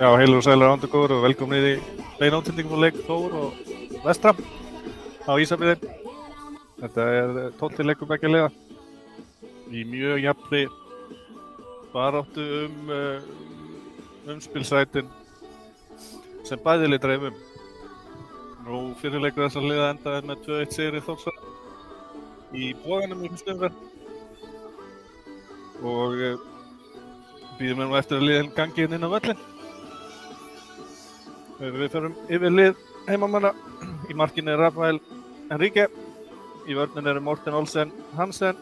Já, heilur og sælar ándur og velkomnið í beina útsendingum á leik Þór og Vestra á Ísafirði. Þetta er 12. leikur beggja liða í mjög jafnri baráttu umspilsætin sem bæði lið dreif um. Nú fyrir leikur þessar liða endaði með 2-1 sigri Þórsar í Boganum í fyrstu umferð og býðum við nú eftir að liðin gangi inn á völlinn. Við förum yfir lið heimamanna. Í markinu er Rafael Enrique, í vörnum eru Morten Olsen Hansen,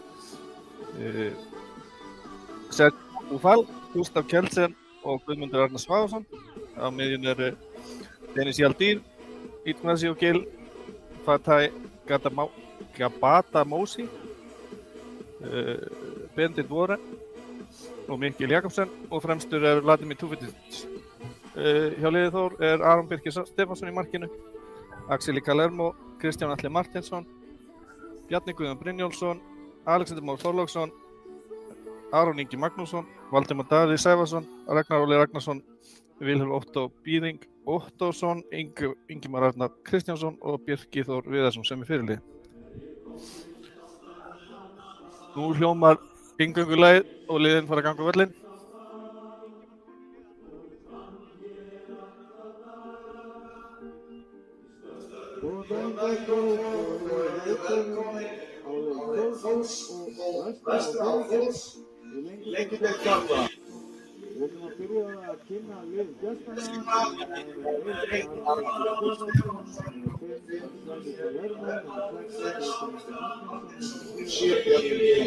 Sergio Bufal, Gustaf Kjeldsen og Guðmundur Arnar Svaðarsson. Á miðjun eru Dennis Yaldir, Ignacio Gil, Fatay Gabata Mosi, Bendit Warren og Mikkel Jakobsen og fremstur er Vladimir Tufitic. Hjá liði Þór er Aron Birkir Stefansson í markinu, Axel Kalermo, Kristján Atli Martinsson, Bjarni Guðjón Brynjólfsson, Alexander Már Þorláksson, Aron Ingi Magnússon, Valdimar Daði Sævarsson, Ragnar Óli Ragnarsson, Vilhelm Otto Bíring Ottósson, Ingimar Arnar Kristjánsson og Birkir Þór Viðarsson sem er fyrirliði. Nú hljómar inngöngulagið og liðin fara að ganga völlinn. Góðan dag og velkomin á Þórs og Vestra Þórs í leikindeg kvarta. Við ætlum að byrja að kynna lið gestana. Bjarni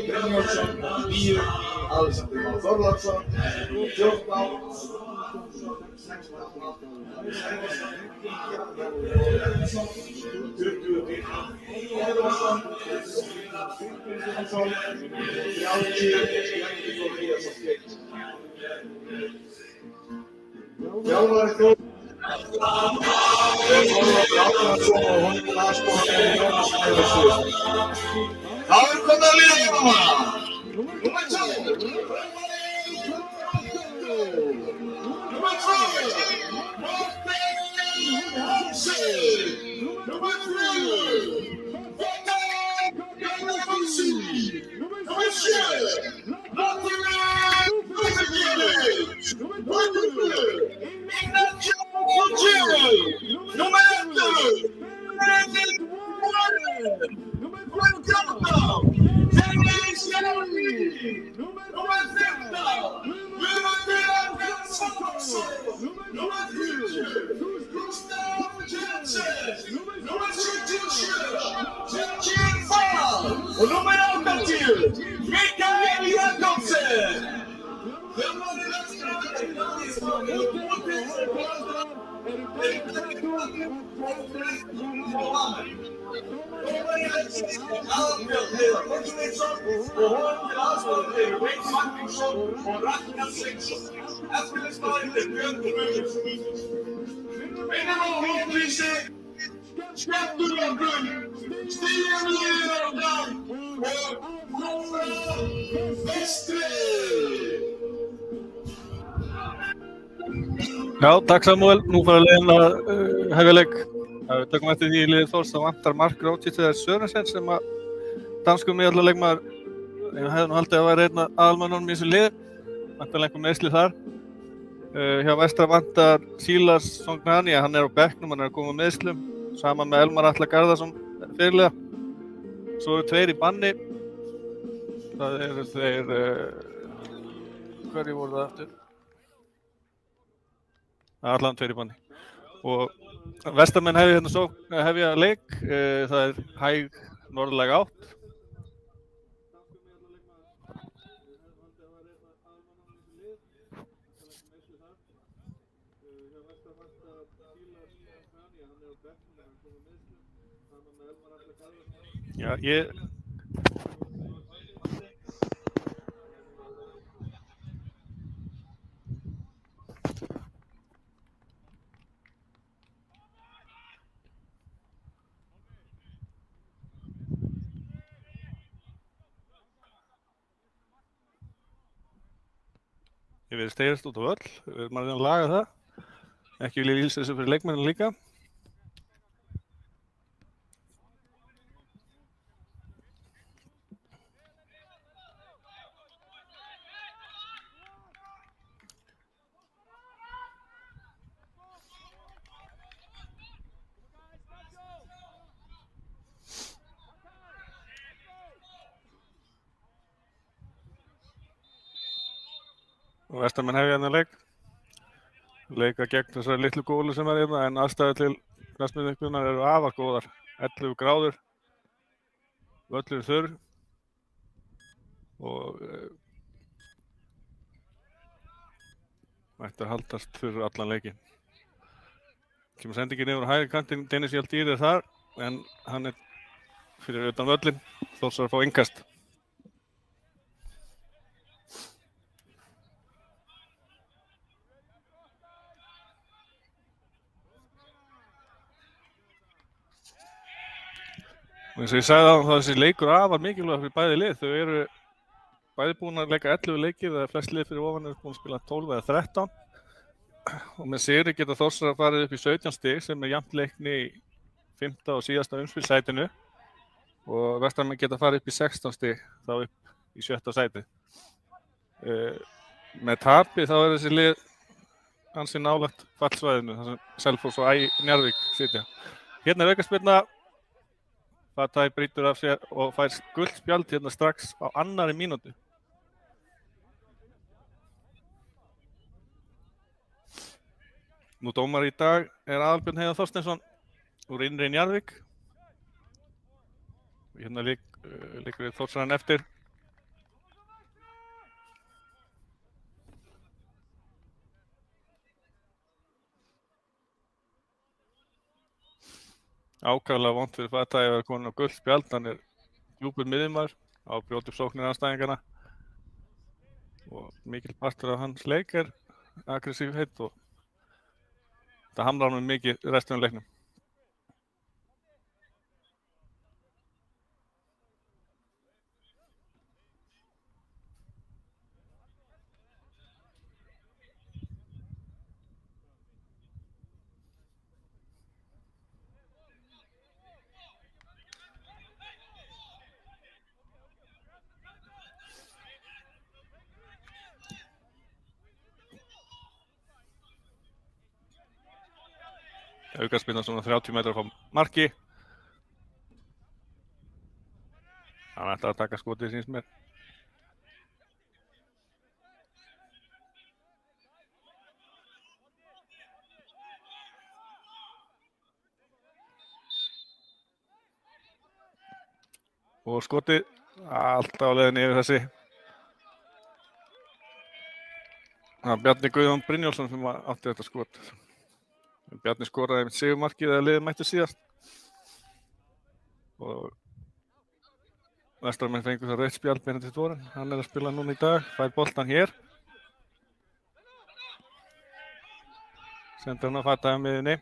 Brynjólfsson, 9, Alexander Már Þorláksson, 14, og nummer 80, Mikkel Jakobsen. Skemmtunargrunn, stíðum liðir á gang og Vestri! Já, takk Samúel. Nú fara liðin að hefja leik. Við tökum eftir því í liði Þórs að vantar Mark Rótsíþeðar Sörensen sem að danskum miðjuvörðarleikmaður. Ég hefði nú haldið að vera einn af aðalmönnunum í þessu liði. Vantar einhver meiðsli þar. Hjá Vestra vantar Silas Songnani, hann er á bekknum, hann er að koma með meiðslum. Saman með Elmar Atla Garðarsson fyrirliða. Svo eru tveir í banni. Það eru þeir... hverju voru það aftur? Allan tveir í banni. Og Vestamenn hefja leik. Það er hæg norðlæg átt. Já, ég... Ég verið stegjast út á völl, við erum að laga það. Ekki vilja lýsa þessu fyrir leikmennina líka. Og Vestarmenn hefja þennan leik. Leika gegn þessari litlu gólu sem er hérna, en aðstæður til knattspyrnuiðkunar eru afar góðar. 11 gráður, völlur þurr og ætti að haldast fyrir allan leikin. Kemur sendingin yfir á hægri kantinn, Dennis Jaldýr er þar, en hann er fyrir utan völlin, Þórsar að fá innkast. Og eins og ég sagði þá þessi leikur afar mikilvægur fyrir bæði lið. Þau eru bæði búin að leika 11 leikir, það er flest lið fyrir ofan eru búin að spila 12 eða 13. Og með sigri geta Þórsar að fara upp í 17 stig sem er jafnt leikni í 5. og síðasta umspilssætinu. Og Vestarmenn geta farið upp í 16 stig þá upp í 7. sæti. Með tapi þá er þessi lið ansi nálægt fallsvæðinu, þar sem Selfoss og Njarðvík sitja. Hérna er aukaspyrna. Fatay brýtur af sér og fær gult spjald hérna strax á 2. mínútu. Nú dómari í dag er Aðalbjörn Heiðar Þorsteinsson úr Innri Njarðvík. Hérna liggur Þórsarinn eftir. Ákaflega vont fyrir Fatay að vera komin á gult spjald. Hann er djúpur miðjumaður á brjóti upp sóknir andstæðinganna. Og mikil partur af hans leik er aggressívheit og það hamlar hann mikið restina af leiknum. Aukaspyrna svona 30 metrar frá marki. Hann ætlar að taka skotið síns mér. Og skotið alltaf á leiðinni yfir þessi. Það var Bjarni Guðjón Brynjólfsson sem átti þetta skot. Bjarni skoraði einmitt sigurmarkið þegar liðið mætti síðast. Og Vestarmenn fengu það rautt spjald Benedikt Warren. Hann er að spila núna í dag, fær boltan hér. Sendir hann að Fatay á miðjunni.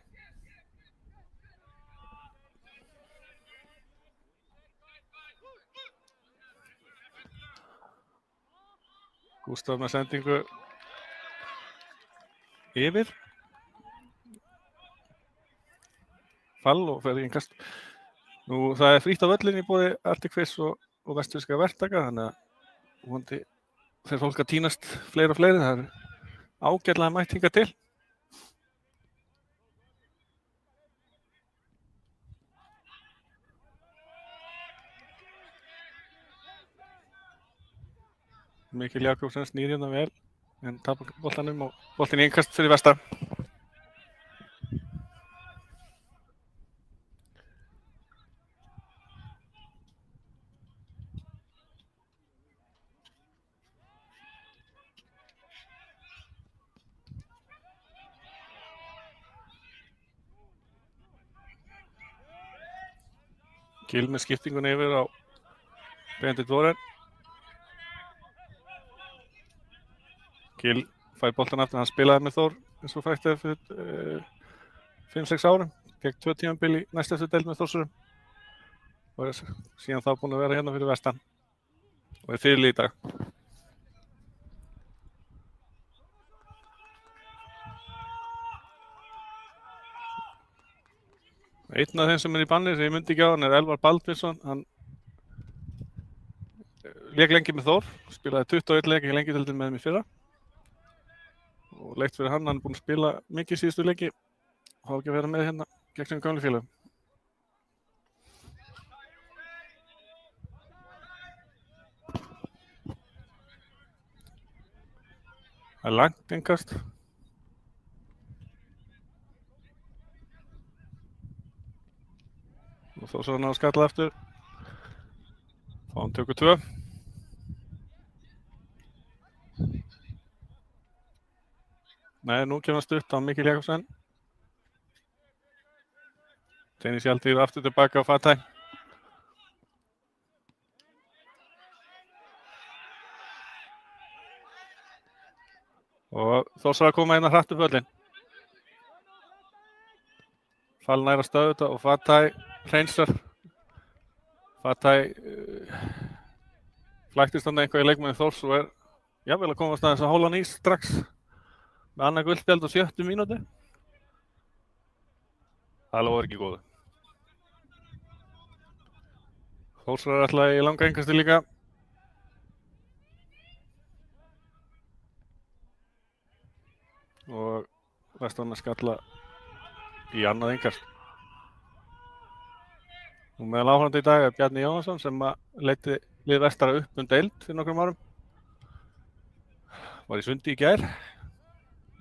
Gústaf með sendingu yfir. Fall og fer í innkast. Nú það er frítt á völlin í boði Arctic Fish og vestfirska verktaka, þannig að vonandi fer fólk að tínast fleiri og fleiri. Það er ágætlega mætt hingað til. Mikil Jakobsen snýr hérna vel en tapar boltanum og boltin í innkast fyrir Vestar. Gil með skiptingunni yfir á Benedikt Warren. Gil fær boltan aftur, hann spilaði með Þór eins og frækt fyrir 5-6 árum. Gegn 2 tímabil í næstu deild með Þórsurum. Og er síðan þá búinn að vera hérna fyrir vestan. Og er fyrirliði í dag. Einn af þeim sem í banni sem ég myndi ekki á hann Elvar Baldvinsson. Hann lék lengi með Þór, spilaði 21 leiki í Lengjutildinni með þeim í fyrra. Og leikt fyrir hann er búinn að spila mikið síðustu leiki. Há ekki að vera með hérna gegn sem gamlu félögum. Það er langt innkast. Og þá svo hann að skalla aftur. Fá hann tökur 2. Nei, nú kemur hann stutt á Mikkel Jakobsen. Dennis Hjalti aftur tilbaka á Fatay. Og Þórsar að koma inn að hratt upp völlinn. Fall nær að stöðu þetta og Fatay hreinsar. Fatay flæktist þarna eitthvað í leikmanni Þórs og jafnvel að komast aðeins að hóla hann í strax með annað guldspjald á 70 mínútu. Það lofar ekki góðu. Þórsar ætlaði í langa innkasti líka. Og vestan að skalla í annað innkast. Og meðal áhorfandi í dag er Bjarni Jóhannsson sem leiddi lið Vestara upp deild fyrir nokkrum árum. Var í Sundi í gær.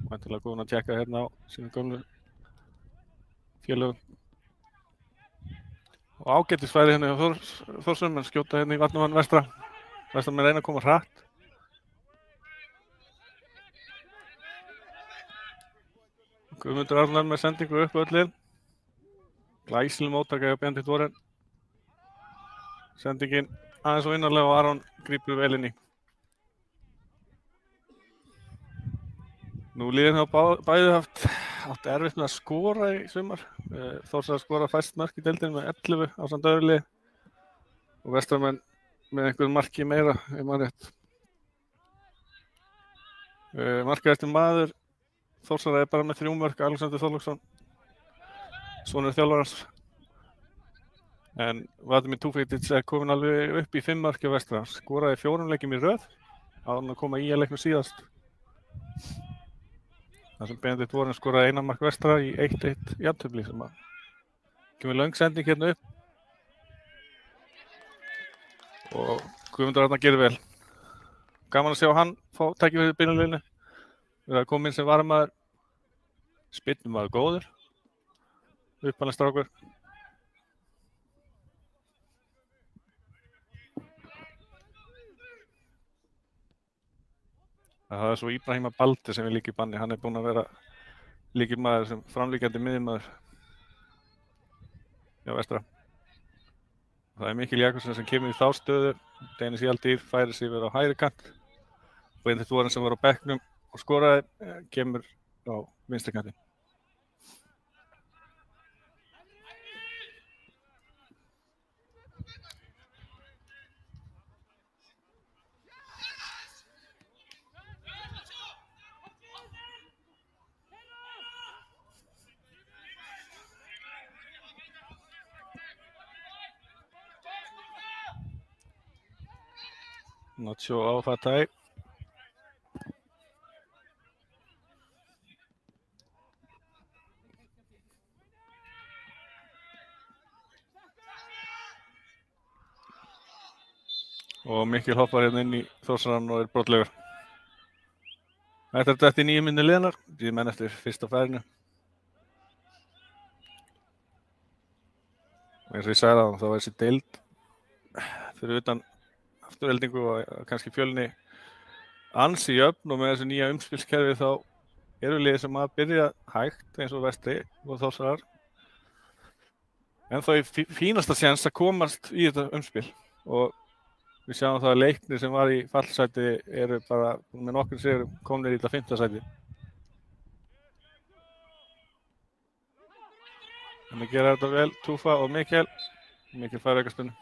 Væntanlega góðan að tjekka hérna á sínum gömlu félögum. Og ágætisfæri hérna hjá Þórsum en skjóta hérna í Vatnamann Vestra. Vestra með reyna að koma hratt. Guðmundur Arnar með sendingu upp völlinn. Glæsileg móttaka hjá Benedikt Warren. Sendingin aðeins og innarlega og Aron grípur vel inn í. Nú liðin hafa bæði átt erfitt með að skora í sumar. Þórsar að skora fæst mörk í deildinni með 11 ásamt öðru liði. Og Vestramenn með einhverjum marki meira, ef maður rétt. Markahæsti maður Þórsar er bara með 3 mörk, Alexander Þorláksson, sonur þjálfarans. En Vladimir Tufidic er komin alveg upp í 5 mörk hjá Vestra. Skoraði 4 leikjum í röð, áður að koma í leiknum síðast. Það sem Benedikt Warren skoraði 1 mark Vestra í 1-1 jafntefli sem kemur löng sending hérna upp. Og Guðmundur Arnar gerir vel. Gaman að sjá hann fá tækifæri í byrjunarliðinu. Við erum komin sem varamaður. Spyrnum maður góður. Uppalinn strákur. Það er svo Íbrahima Baldi sem er líka í banni. Hann er búinn að vera lykilmaður sem framlíkjandi miðjumaður hjá Vestra. Það er Mikkel Jakobsen sem kemur í þá stöðu. Dennis Hjalti færir sig yfir á hægri kant. Benedikt Warren sem var á bekknum og skoraði kemur á vinstri kanti. Nacho á Fatay. Og Mikkel hoppar hérna inn í Þórsarann og er brotlegur. Þetta er dætt í 9 minni liðnar, því menn eftir fyrsta færinu. Og eins og ég sagði það, þá var þessi deild fyrir utan afturheldingu og kannski Fjölni ansi jöfn og með þessu nýja umspilskerfi þá eru liðið sem að byrja hægt eins og Vestri og Þórsarar. En þá er fínasta séns að komast í þetta umspil og við sjáum það að Leiknir sem var í fallsæti eru bara með nokkur sigur komnir í þetta 5. sæti. Þannig gera þetta vel Tufa og Mikkel. Mikkel fær aukaspyrnu.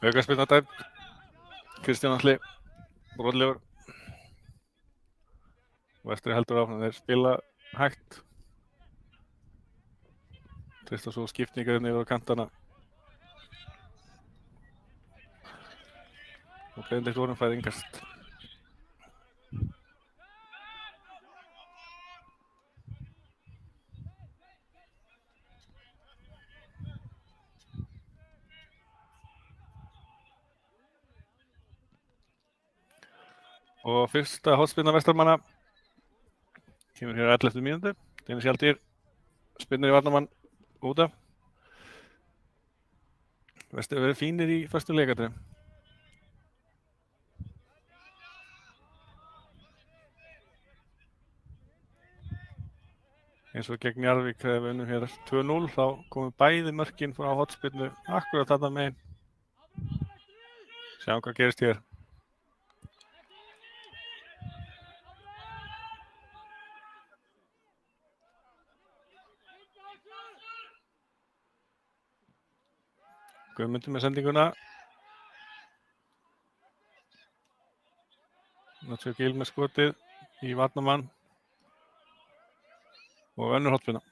Aukaspyrna dæmd. Kristján Atli brotlegur. Vestri heldur áfram, þeir spila hægt. Treysta svo skiptingarinn yfir á kantana. Og Benedikt Orun fær innkast. Og fyrsta hornspyrna Vesturmanna kemur hér á 11. mínútu. Dennis Hjaltýr spinnur í varnarmann út af. Vestur verið fínir í föstum leikatriðum. Eins og gegn Njarðvík þegar við unnum hér 2-0 þá komu bæði mörkin frá hornspyrnu akkurat þarna megin. Sjáum hvað gerist hér. Guðmundur með sendinguna. Natsjö Gil með skotið í varnarmann. Og önnur hornspyrna.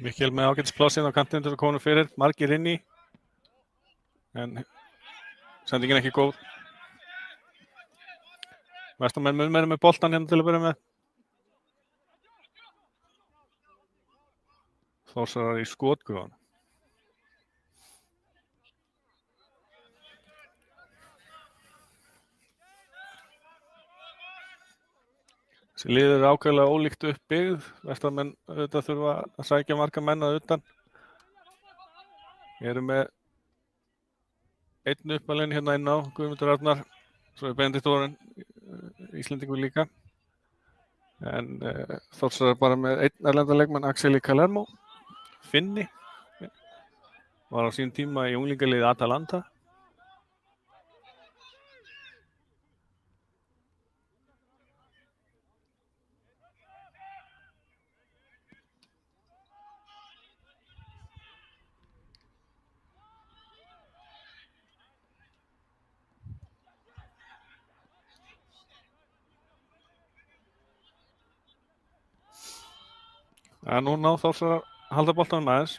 Mikkel með ágætisplássin á kantinn til að koma fyrir. Margir inn í. En sendingin ekki góð. Vesturmenn mun meira með boltan hérna til að byrja með. Þórsarar í skotgröfuna. Þessi lið er ákveðlega ólíkt uppbyggð. Vesturmenn auðvitað þurfa að sækja marga menn að utan. Við erum með einn uppalinn hérna inn á Guðmundur Arnar. Svo er Benedikt Orun Íslendingur líka. En Þórsarar bara með einn erlendan leikmann, Axel Calermo. Finni. Var á sínum tíma í unglingaliði Atalanta. En nú ná Þórsarar að halda boltanum aðeins.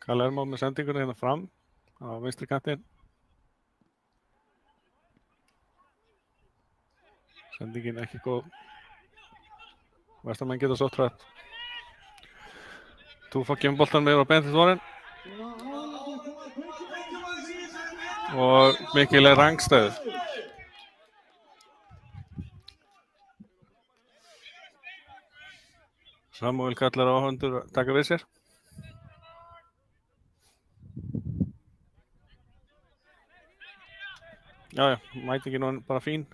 Calermo með sendinguna hérna fram á vinstri kantinn. Sendingin ekki góð. Vesturmenn geta sótt hratt. Túfa kemur boltanum yfir á Benedikt Orun. Og Mikkel er rangstæður. Samúel kallar áhorfendur að taka við sér. Já, mætingin er bara fín.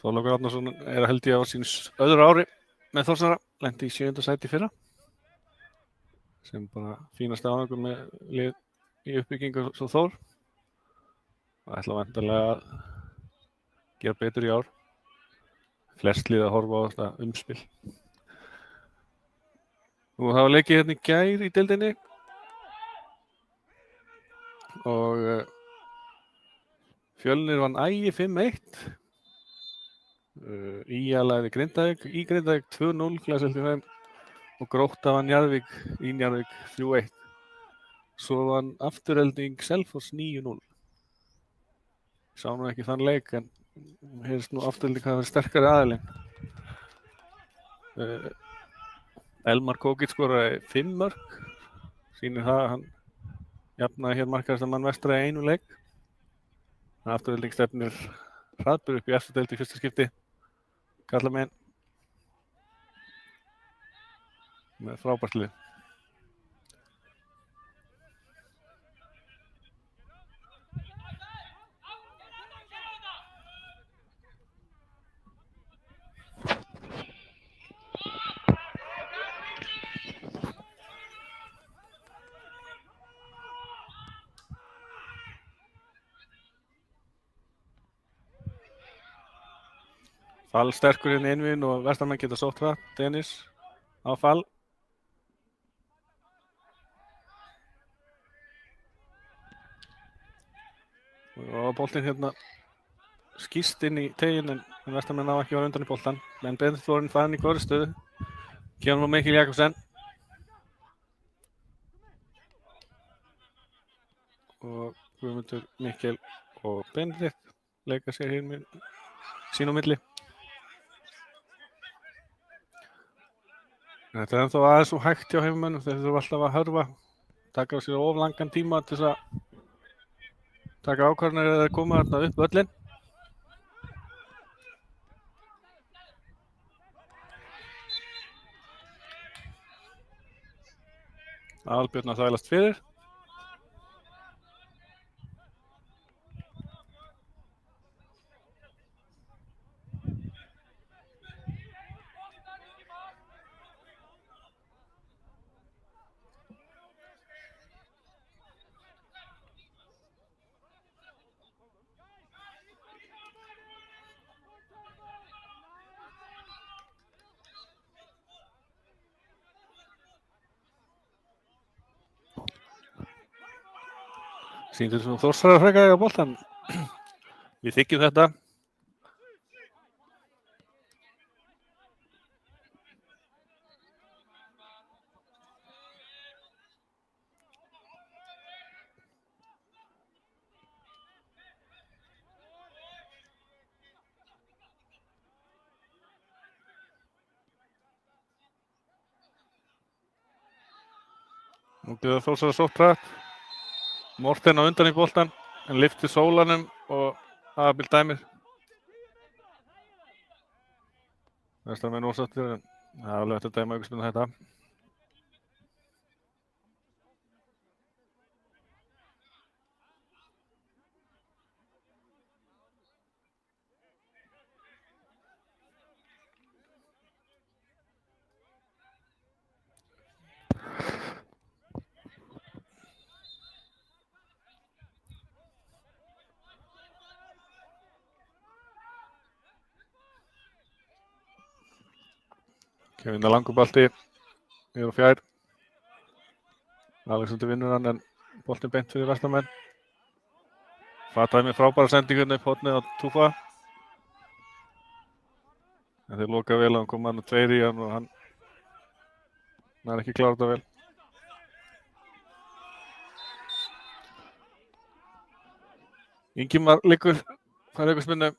Þorlákur Árnason er að held ég á síns öðru ári með Þórsara, lenti í 7. sæti í fyrra. Sem bara fínasta árangur með lið í uppbyggingu svo Þór. Það ætla væntanlega að gera betur í ár. Flest lið að horfa á þetta umspil. Nú það var leikið hérna í gær í deildinni. Og Fjölnir vann Ægi 5-1. ÍA lagði Grindavík í Grindavík 2-0 glæsilegt í þeim og Grótta vann Njarðvík í Njarðvík 3-1. Svo vann Afturelding Selfoss 9-0. Sá nú ekki þann leik en heyrðist nú Afturelding hafa verið sterkari aðilinn. Elmar Kókic skoraði 5 mörk. Sýnir það að hann jafnaði hér markahæsta mann vestra í 1 leik. Afturelding stefnir hraðbyr upp í efstu deild í fyrsta skipti. Karlamegin með frábært lið. Fall sterkur hérna innvíðin og vestarmenn geta sótt hratt. Dennis á Fall. Og boltinn hérna skýst inn í teginn en vestarmenn á ekki að vera undan í boltan. Men Benedikt Þórinn farin í góðri stöðu. Kemur nú Mikkel Jakobsen. Og Guðmundur, Mikkel og Benedikt leika sér hér með sín á milli. Þetta er ennþá aðeins svo hægt hjá heimamönnum, þeir þurfa alltaf að hörfa, taka á sér of langan tíma til þess að taka ákvarðanir eða koma þarna upp völlinn. Aðalbjörn að þvælast fyrir. Sýndir sem Þórsara freka á boltan. Við þykjum þetta. Nú getur Þórsara sótt hratt. Morten á undan í boltan, en lyfti sólanum og Aðalbjörn dæmir. Vestarmenn ósáttir en það er alveg hægt að dæma aukaspyrnu þetta. Kevin að langur bolti yfir og fjær. Alexander vinnur hann en boltinn beint fyrir vestarmenn. Fataði með frábæra sendingunni upp hornið á Túfa. En þeir loka vel og hann kom hann að 2 í hann og hann er ekki klár þetta vel. Ingimar liggur, fær aukaspyrnu.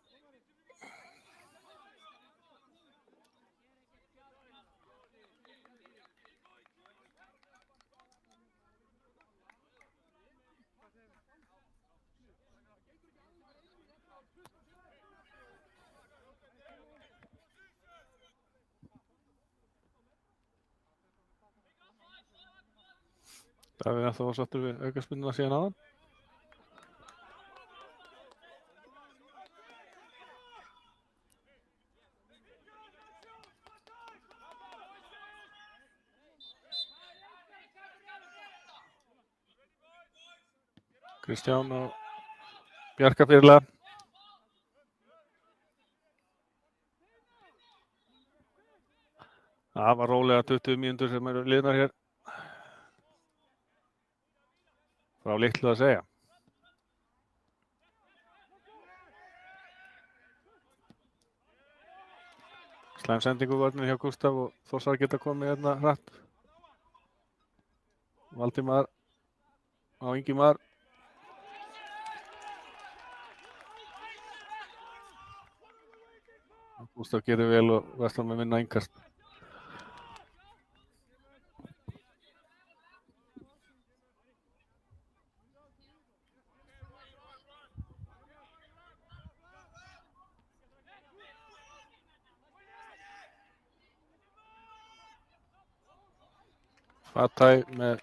Davíð ennþá var sáttur við aukaspyrnuna síðan áðan. Kristján og Bjarka fyrirlega. Það var rólega 20 mínútur sem eru liðnar hér. Frá litlu að segja. Slæm sendingu vörnum hjá Gústaf og Þórsar geta komið hérna hratt. Valdimar á Ingimar. Gústaf gerir vel og Vestland með vinna innkast. Fatæ með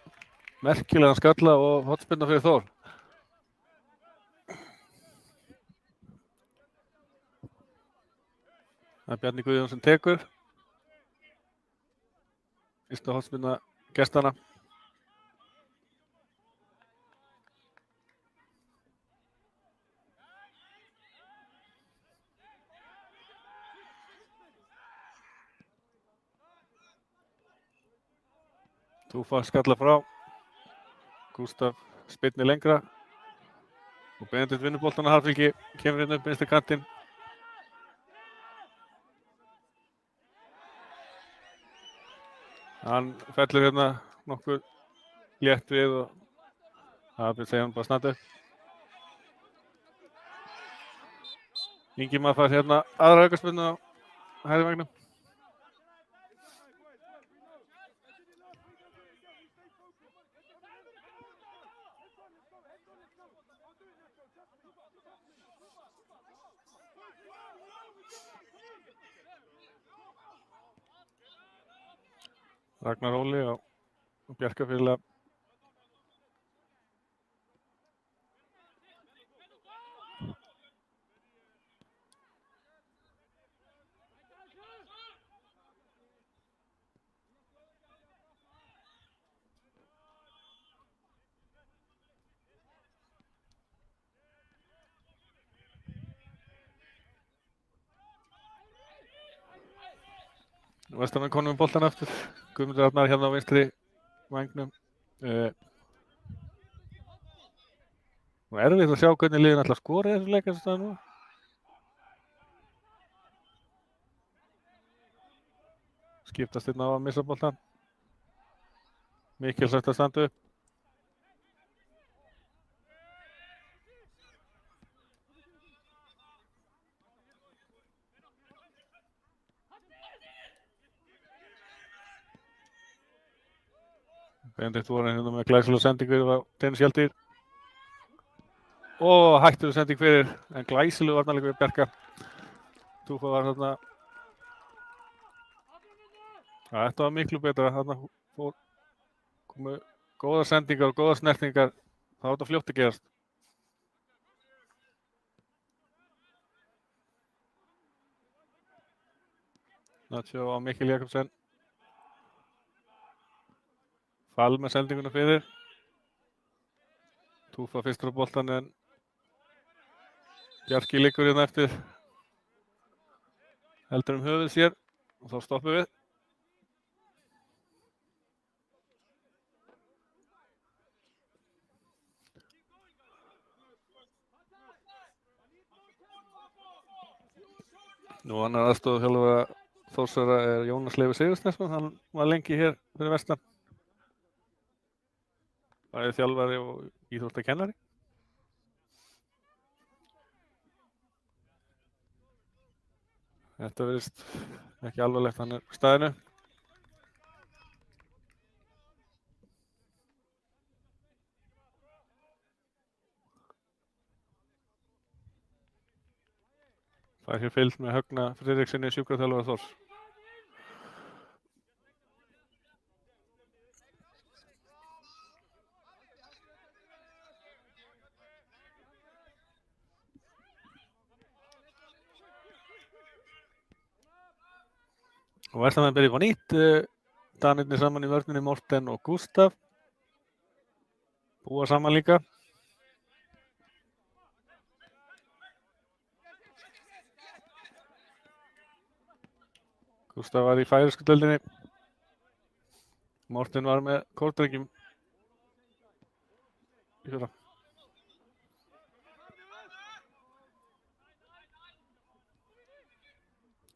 merkilegan skalla og hornspyrna fyrir Þór. Það er Bjarni Guðjón sem tekur. Fyrsta hornspyrna gestana. Túfa skalla frá. Gústaf spyrnir lengra. Og Benedikt vinnur boltann að Harðfylki. Kemur inn upp vinstri kantinn. Hann fellur hérna nokkuð létt við og það byrði segja hann bara standa upp. Ingimar fær hérna aðra aukaspyrnu á hægri vægnum. Ragnar Óli og Bjarkafélag. Vestamenn konum boltan aftur. Guðmundur Arnar hérna á vinstri vængnum. Og erfitt að sjá hvernig liðin ætla að skora í þessu leik eins og það nú. Skiptast inn á að missa boltan. Mikilsvægt að standa upp. Benedikt voru hérna með glæsilega sendingu á Dennis Hjaltýr. Og hættuleg sending fyrir, en glæsileg varnarleikur við Bjarka. Túfa var þarna. Ja, þetta var miklu betra. Þarna komu góðar sendingar og góðar snertingar. Það var þetta fljótt að gerast. Nacho á Mikkel Jakobsen. Fall með sendinguna fyrir. Túfa fyrstur á boltan en Bjarki liggur hérna eftir. Heldur höfuð sér og þá stoppum við. Nú annar aðstoðarþjálfara Þórsara er Jónas Leifur Sigurðsnesson. Hann var lengi hér fyrir vestan. Bæði þjálfari og íþróttakennari. Þetta virðist ekki alvarlegt, hann er á staðinu. Það er hér fylgd með Högna Friðriksssyni, sjúkraþjálfara Þórs. Og Vestamenn byrja upp á nýtt. Danirnir saman í vörninni, Morten og Gústaf. Búa saman líka. Gústaf var í færeysku deildinni. Morten var með kórdrengjum í fyrra.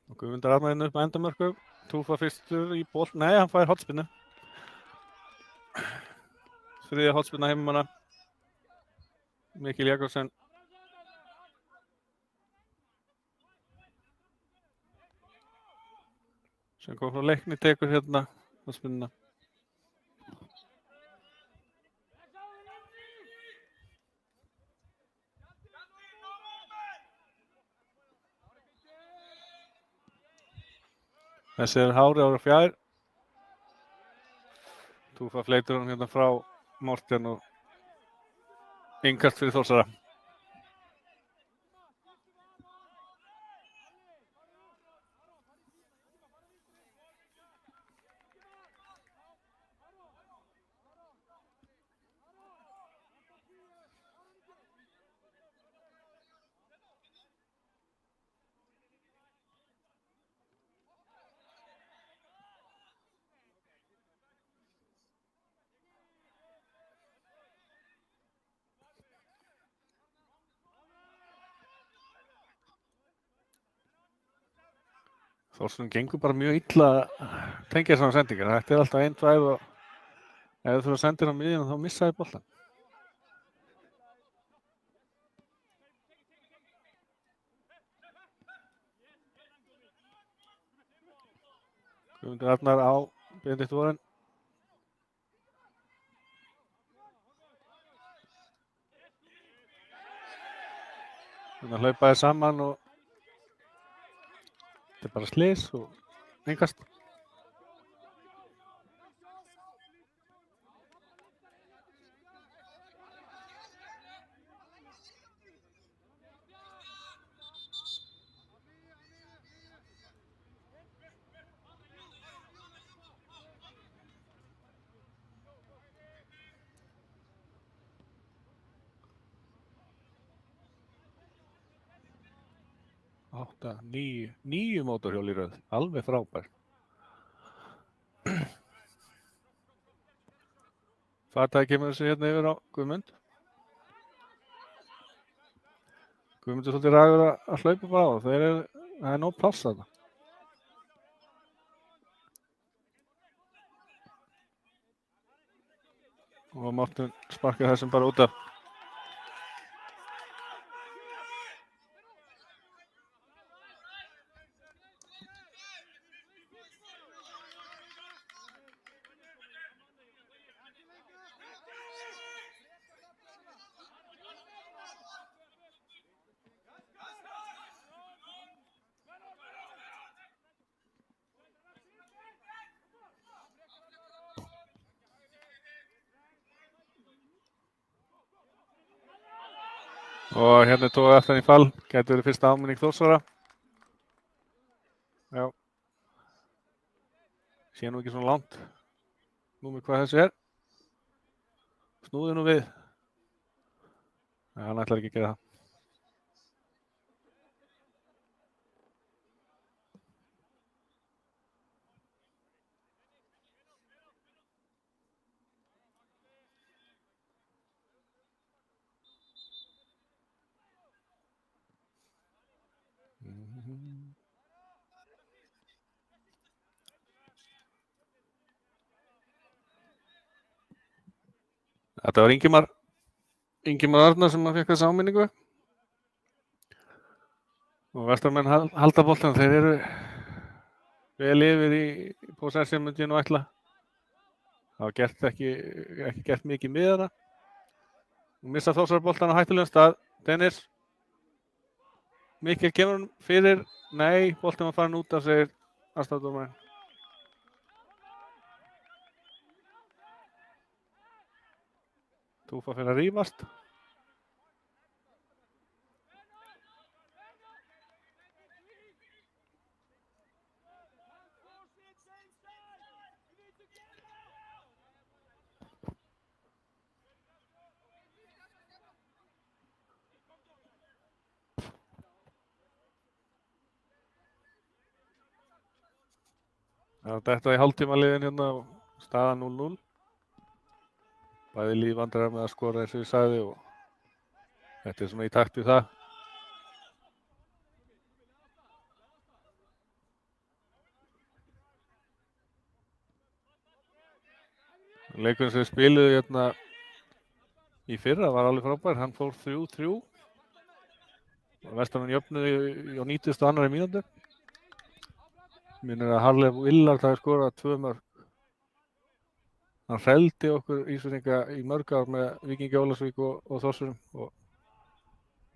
Og Guðmundur Arnar inn upp með endamörku. Túfa fyrstur í bolt. Nei, hann fær hornspyrnu. Þriðja hornspyrna heimamanna. Mikil Jakobsen. Sem kom frá Leikni tekur hérna að spinna. Þessi er hári ára fjær. Túfa fleitur hann hérna frá Morten og innkast fyrir Þórsara. Þórsson gengur bara mjög illa að tengja svona sendingar. Þetta er alltaf 1-2 og ef þú þurfa að senda inn á miðjuna þá missa þið boltan. Guðmundur Arnar á Benedikt Voren. Þannig að hlaupa þér saman og þetta er bara slys og innkast. Níu mótorhjól í röð, alveg frábær. Fatæði kemur þessu hérna yfir á Guðmund. Guðmund er svolítið ræður að hlaupa bara á það er nóg pláss þarna. Og Morten sparkar þessum bara út af. Og hérna er tóið aftan í fall, gæti verið fyrsta áminning Þórsara. Já. Sé nú ekki svona langt. Númer hvað þessu er. Snúðu nú við. Nei, hann ætlar ekki að gera það. Þetta var Ingimar Arnar sem fékk þessa áminningu. Og Vesturmenn halda boltann, þeir eru vel yfir í possession myndi ég nú ætla. Það var ekki gert mikið miðana. Og missa Þórsar boltann á hættulegum stað. Dennis. Mikkel kemur hann fyrir. Nei, boltinn var farin út af segir aðstæðudómarinn. Túfa fyrir að rífast. Þetta í hálftíma liðin hérna og staða 0-0. Bæði lið vandræðar með að skora eins og ég sagði og þetta er svona í takt við það. Leikurinn sem við spiluðu hérna í fyrra var alveg frábær, hann fór 3-3 og Vestmann jöfnuði á 92. mínútu. Minnir að Harleif Willard hafi skorað 2 mörk. Hann hreldi okkur Ísfirðinga í mörg ár með Víkingi Ólafsvík og Þórsurum og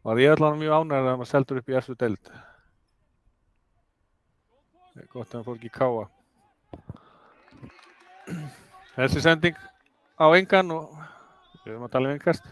var ég allan mjög ánægður að hann var seldur upp í efstu deild. Gott að hann fór ekki í KA. Þessi sending á engan og við erum að tala um engast.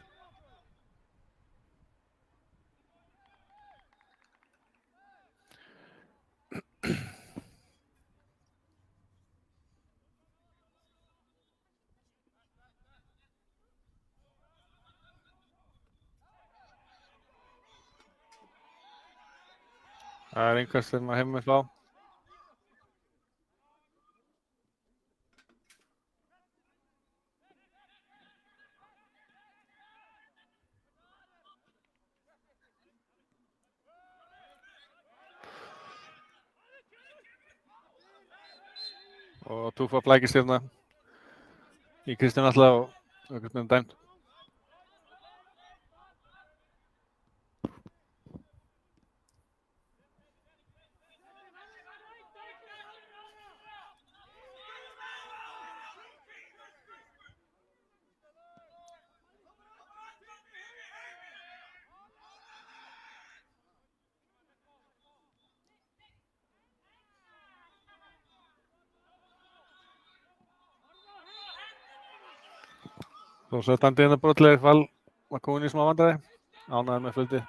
Það er engast sem að heima með slá. Og Túfa flækist hérna í Kristján Atla og einhvern veginn dæmt. Þó svo standi hérna brotlegir Val var komin í smá vandræði, ánægður með fjöldið.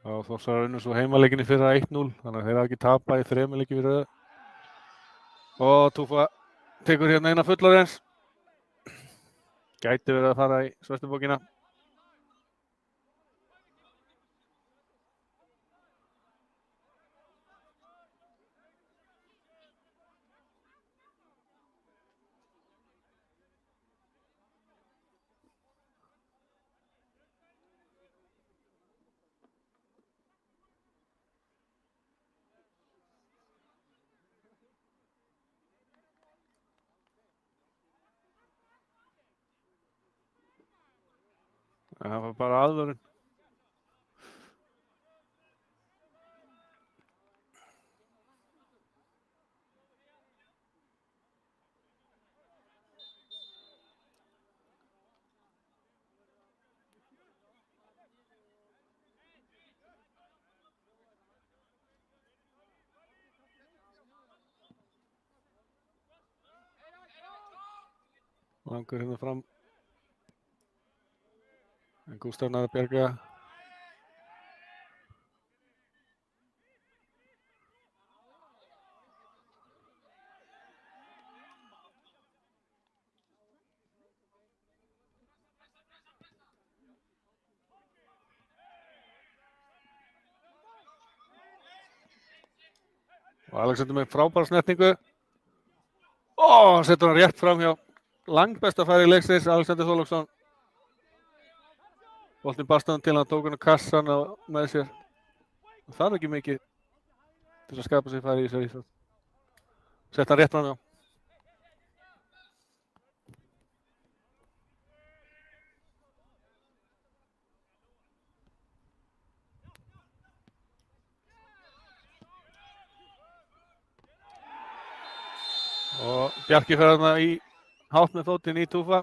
Og Þórsar unnur svo heimaleikinn í fyrra 1-0, þannig að þeir hafa ekki tapað í 3 leiki í röð. Og Túfa tekur hérna eina fullorðins. Gæti verið að fara í svörtubókina. Það var bara aðvörun. Langur hérna fram. En Gústaf náði að bjarga. Og Alexander með frábæra snertingu. Setur hann rétt fram hjá langbesta færi leiksins, Alexander Þorláksson. Boltinn barst hann til, hann tók hann á kassan með sér. Það er ekki mikið til að skapa sér færi í þessari íþrótt. Sett hann rétt fram hjá. Og Bjarki fer þarna í hátt með fótinn í Túfa.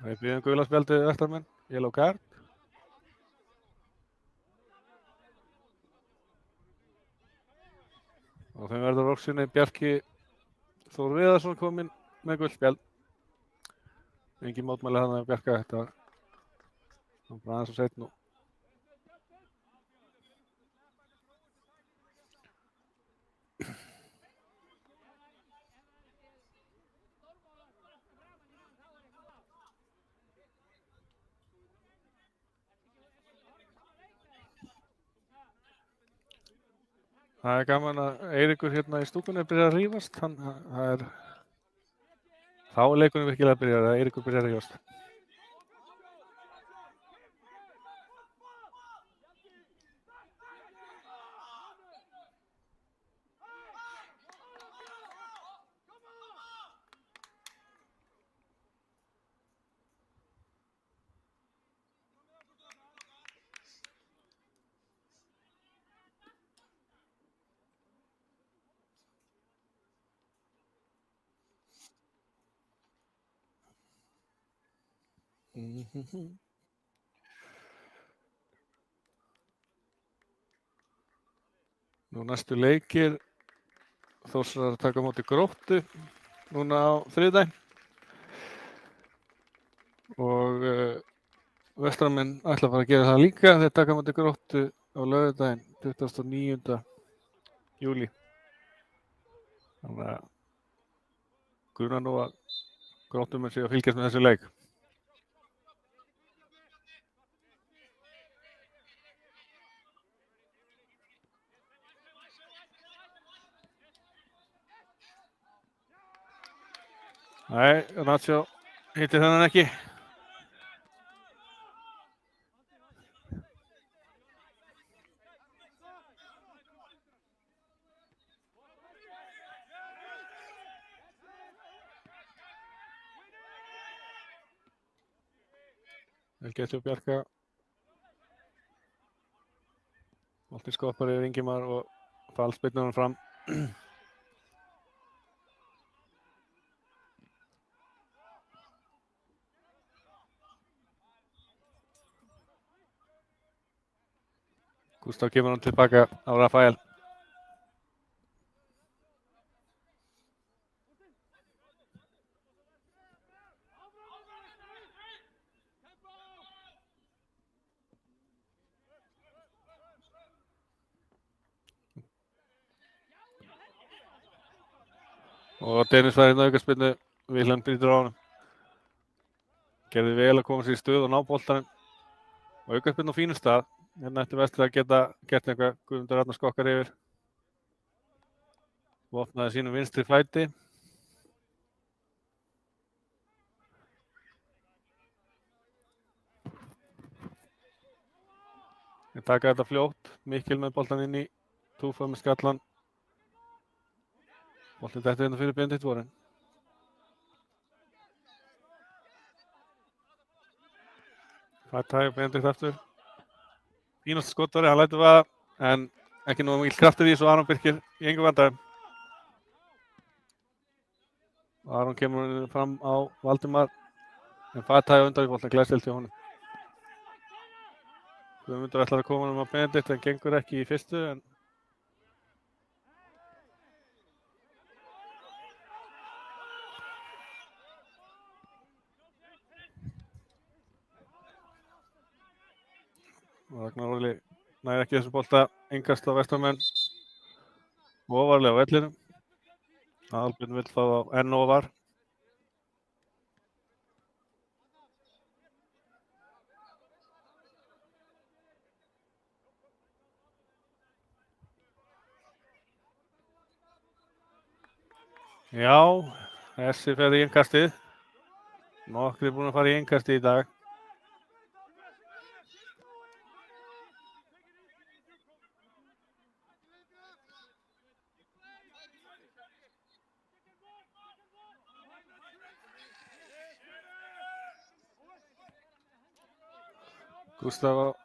Við bíðum gula spjaldið vestarmenn, yellow card. Og þeim verður óksinni Bjarki Þór Viðarsson kominn með gult spjald. Engin mótmæli þarna Bjarka, þetta var bara aðeins og seint nú. Það er gaman að Eiríkur hérna í stúkunni byrja að rífast. Það er Þá er leikurinn virkilega að byrja, Eiríkur byrjar að hjósta. Nú næstu leikir, Þórsar að taka á móti Gróttu núna á þriðjudaginn og Vestramenn ætla að fara að gera það líka. Þeir taka á móti Gróttu á laugardaginn 29. júlí. Þannig að grunar nú að Gróttumenn séu að fylgjast með þessi leik. Nei, Nacho hittir þennan ekki. Vel gert hjá Bjarka. Boltinn skoppar yfir Ingimar og fallspyrnir hann fram. Gustaf kemur hann tilbaka á Rafael. Og Dennis var inn á aukaspyrnu, Vilhelm brýtur á honum. Gerði vel að koma sér í stöð og ná boltanum. Og aukaspyrnu á fínu stað. Hérna ætti Vestri að geta gert eitthvað. Guðmundur Arnar skokkar yfir. Vopnaði sínum vinstri fæti. Þeir taka þetta fljótt. Mikkel með boltan inn í Túfa með skallan. Boltinn dettur hérna fyrir Benedikt Vorinn. Fatthæg Benedikt aftur. Fínast skotvari, hann lætur vaða, en ekki nógu mikil kraftur í þessu. Aron Birkir í engum vandræðum. Aron kemur fram á Valdimar, en Fatthæg undan í boltan, glæsilega hjá honum. Guðmundur ætlar að koma um á Benedikt, en gengur ekki í fyrstu, en og Ragnar Óli nær ekki þessu bolta, engast á Vestramenn ofarlega á vellinum. Aðalbjörn vill fá á enn ofar. Já, þessi fer í innkastið. Nokkrir búin að fara í innkastið í dag. Gustaf og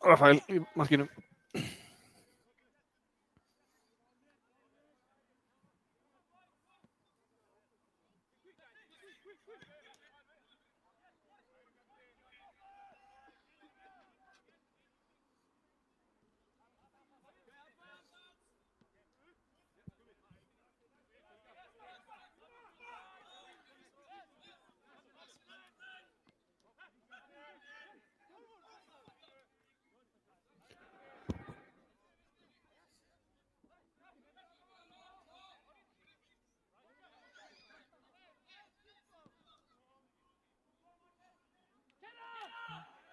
Rafael í markinu.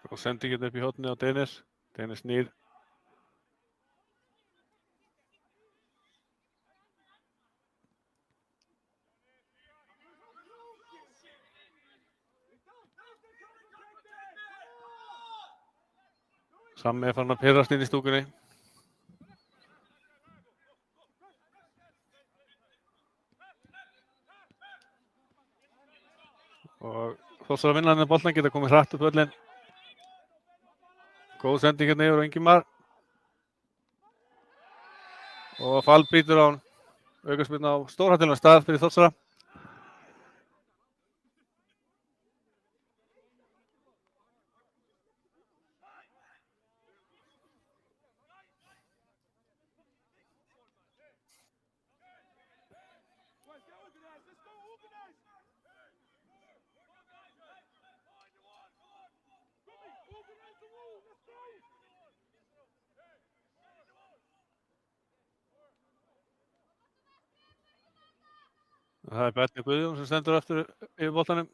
Og sendingin upp í hornið á Dennis. Dennis snýr. Frammi er farin að pirrast inn í stúkunni. Og Þórsar að vinna hann boltan geta komið hratt upp völlinn. Góð sending hérna yfir á Ingimar. Og Fall brýtur á hann. Aukaspyrna á stórhættulegan stað fyrir Þórsara. Það er Bjarni Guðjón sem stendur aftur yfir boltanum.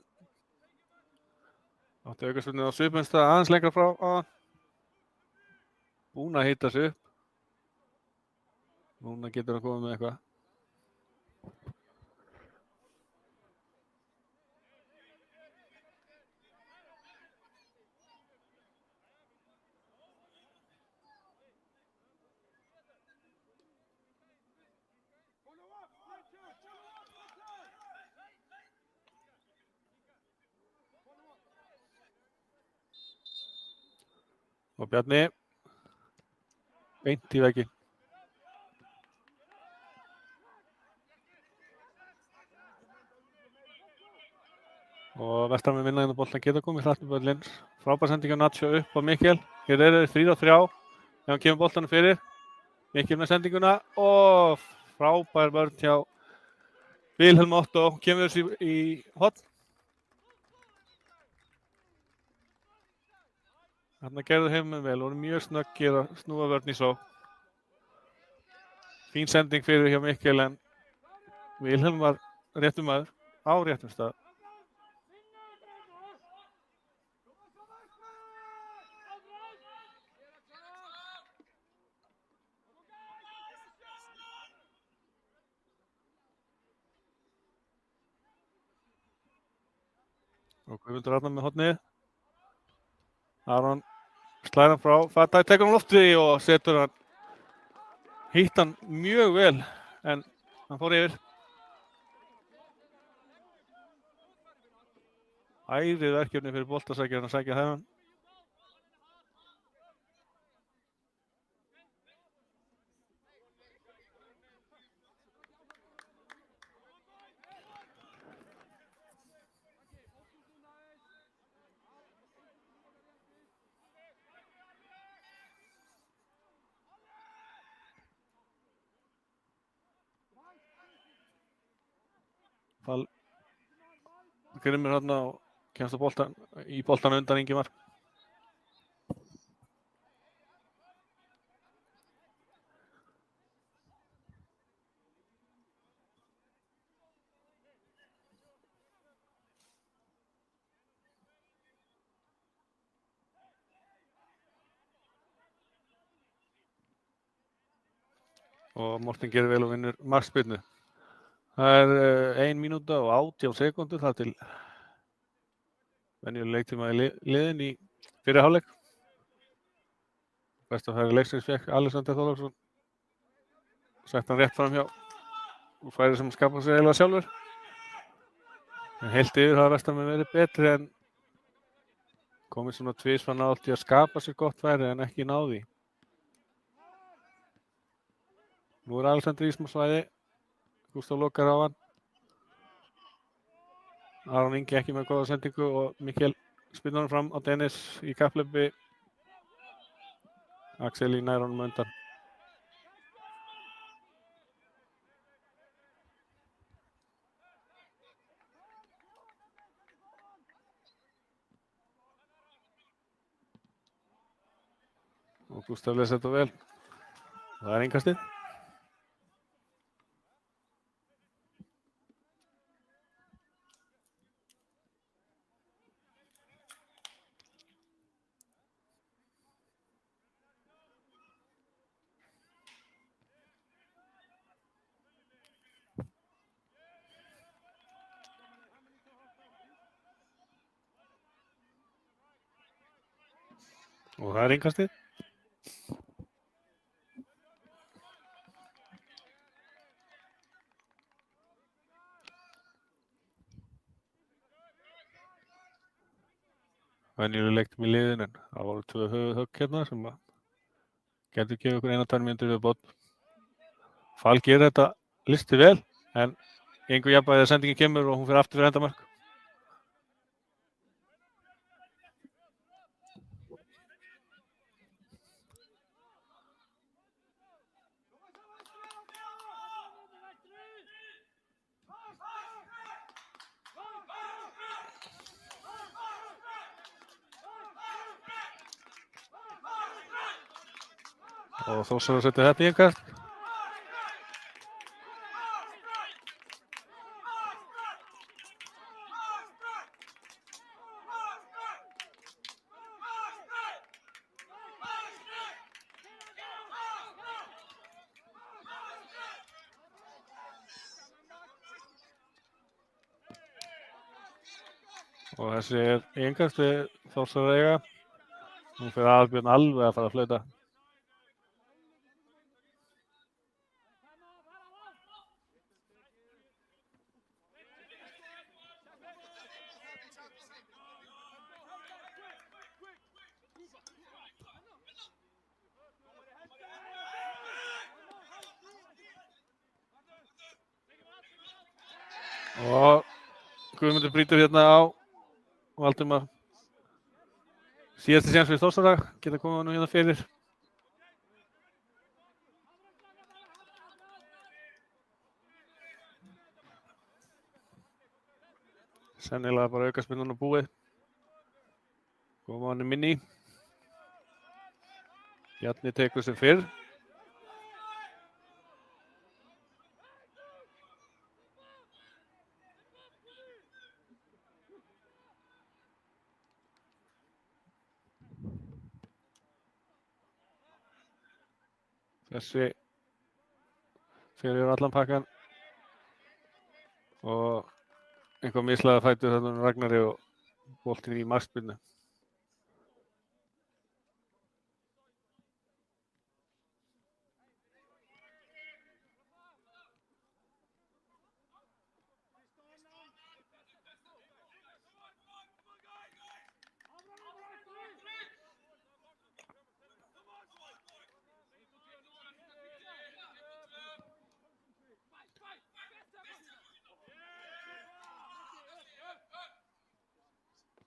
Átti aukaspyrnu á svipum stað aðeins lengra frá áðan. Búinn að hita sig upp. Núna getur hann komið með eitthvað. Og Bjarni beint í vegginn. Og Vestarmenn vinna hérna boltan geta komið hratt upp völlinn. Frábær sending á Nacho upp á Mikkel. Hér eru þeir 3-3 ef hann kemur boltanum fyrir. Mikkel með sendinguna og frábær vörn hjá Vilhelm Otto. Kemur þessi í horn. Þarna gerðu heimamenn vel og voru mjög snöggir að snúa vörn í sókn. Fín sending fyrir hjá Mikkel en Vilhelm var réttum maður á réttum stað. Og Guðmundur Arnar með hornið. Aron slæðir hann frá, Fatay tekur hann lofti og setur hann, hitt hann mjög vel en hann fór yfir. Ærið verkefni fyrir boltasækjarinn að sækja þennan. Fall grimmur hérna og kemst í boltan undan Ingimar. Og Morten gerir vel og vinnur markspyrnu. Það er 1 mínúta og 18 sekúndur þar til venjuleg leiktíma í liðin í fyrri hálfleik. Besta færi leiksins fékk Alexander Þorláksson. Sett hann rétt fram hjá og færi sem skapar sig eiginlega sjálfur. En heilt yfir hafa Vestarmenn verið betri en komið svona tvisvar nálægt í að skapa sig gott færi en ekki náði. Nú er Alexander Ísmar svæði. Gústaf lokar á hann. Aron Ingi ekki með góða sendingu og Mikkel spinnar hann fram á Dennis í kapphlaupi. Axel í nær honum undan. Og Gústaf les þetta vel. Það er innkastið. Og það er innkastið. venjuleg leiktum í liðin en það voru 2 höfuðhögg hérna sem að getur gefið okkur 1-2 mínútur við botn. Fall gerir þetta listi vel en gengur jafnvægi að sendingin kemur og hún fer aftur fyrir endamörk. Og Þórsar setja þetta í innkast. Og þessi er í innkast við Þórsar að eiga. Nú fer Aðalbjörn alveg að fara að flauta. Og Guðmundur brýtur hérna á Valdimar. Síðasti séns við Þórsara, geta komið nú hérna fyrir. Sennilega bara aukaspyrnan og búið. Koma hann minni. Bjarni tekur sem fyrr. Þessi fyrir allan pakkan og eitthvað mislaða fætur þarna Ragnari og boltinn í markspyrnu.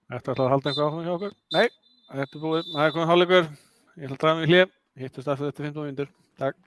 Þetta ætlar að halda eitthvað áfram hjá okkur. Nei, þetta er búið. Það er komið hálfleikur. Ég ætla að draga mig í hlé. Hittust aftur eftir 15 mínútur. Takk.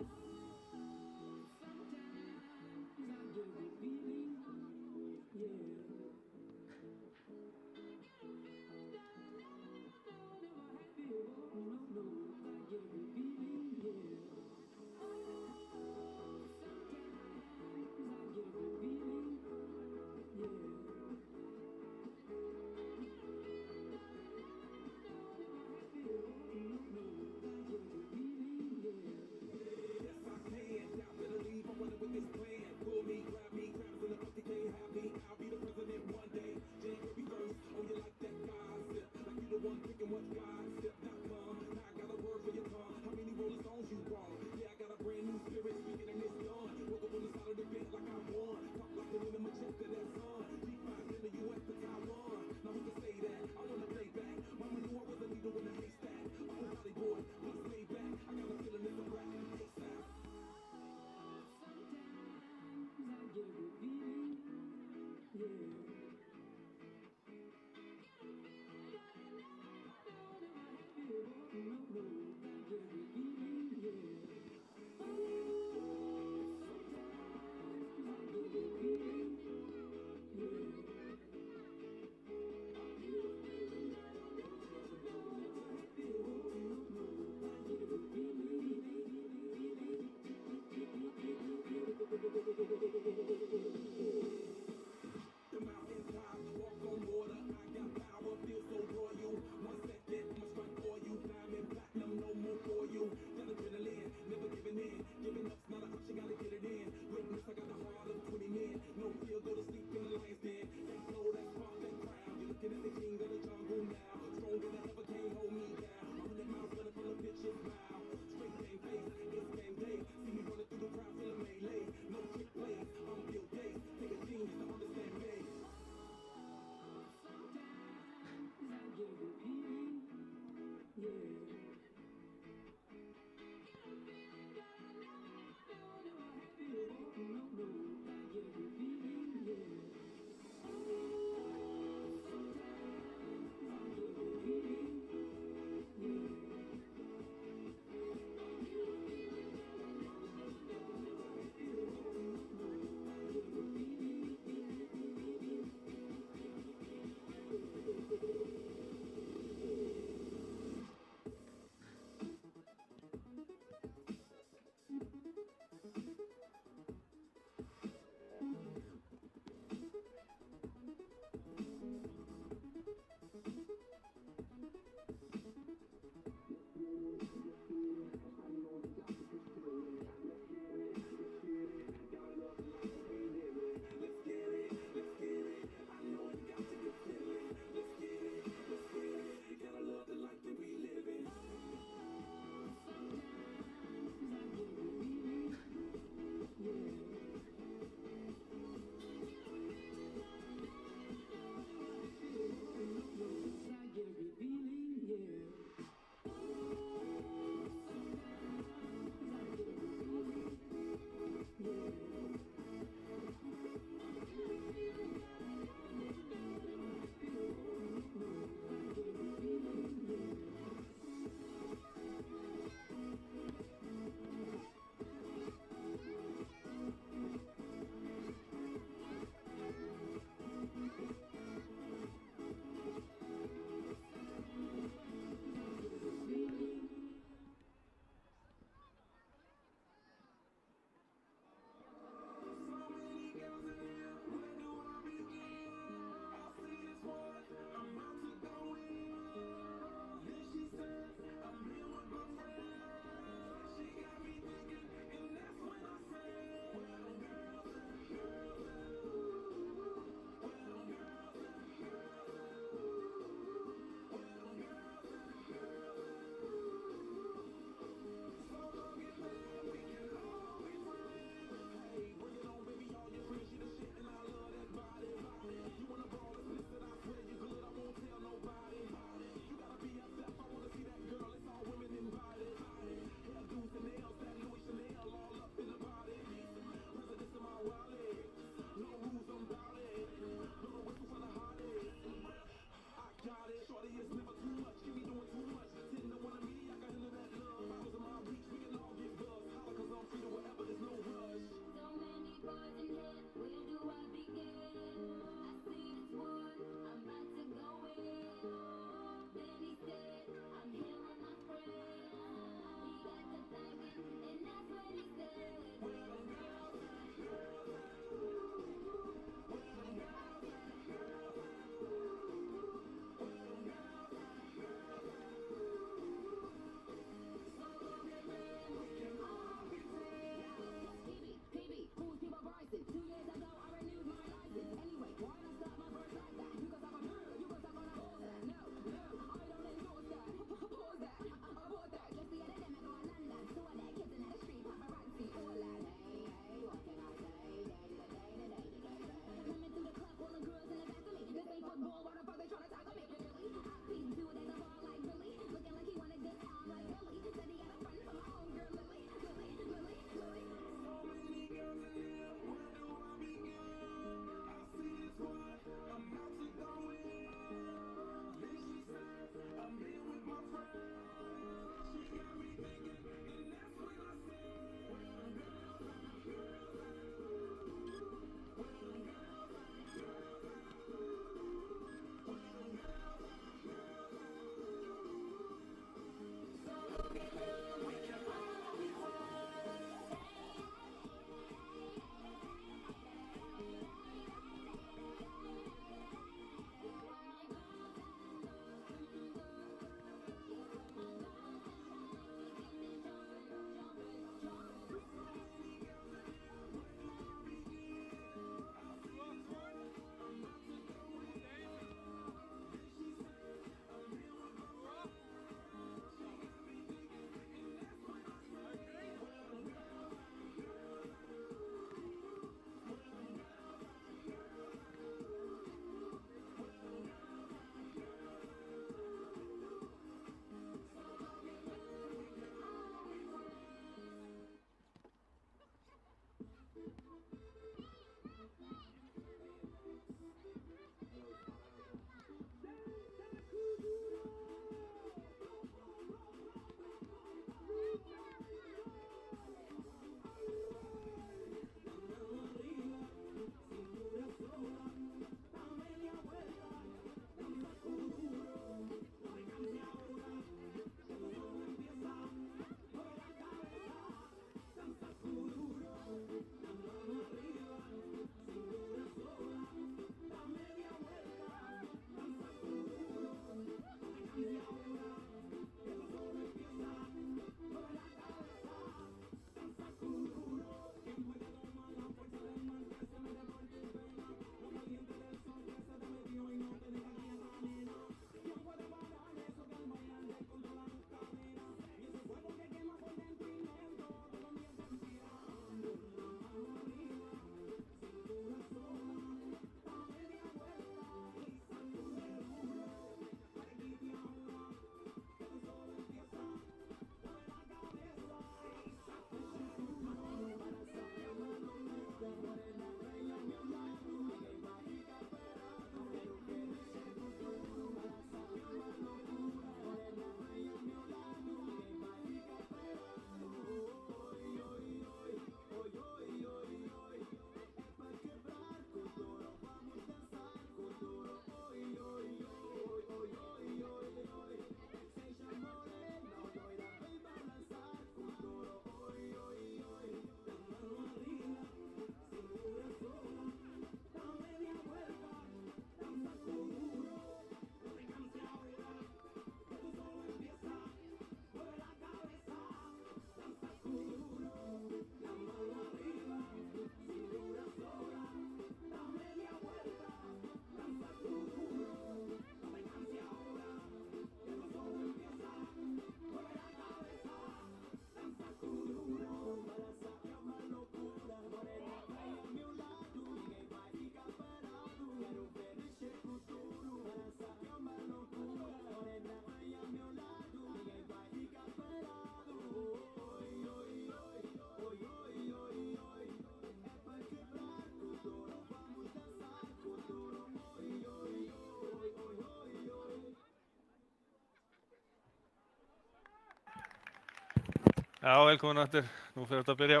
Já, velkomin aftur. Nú fyrir þetta að byrja.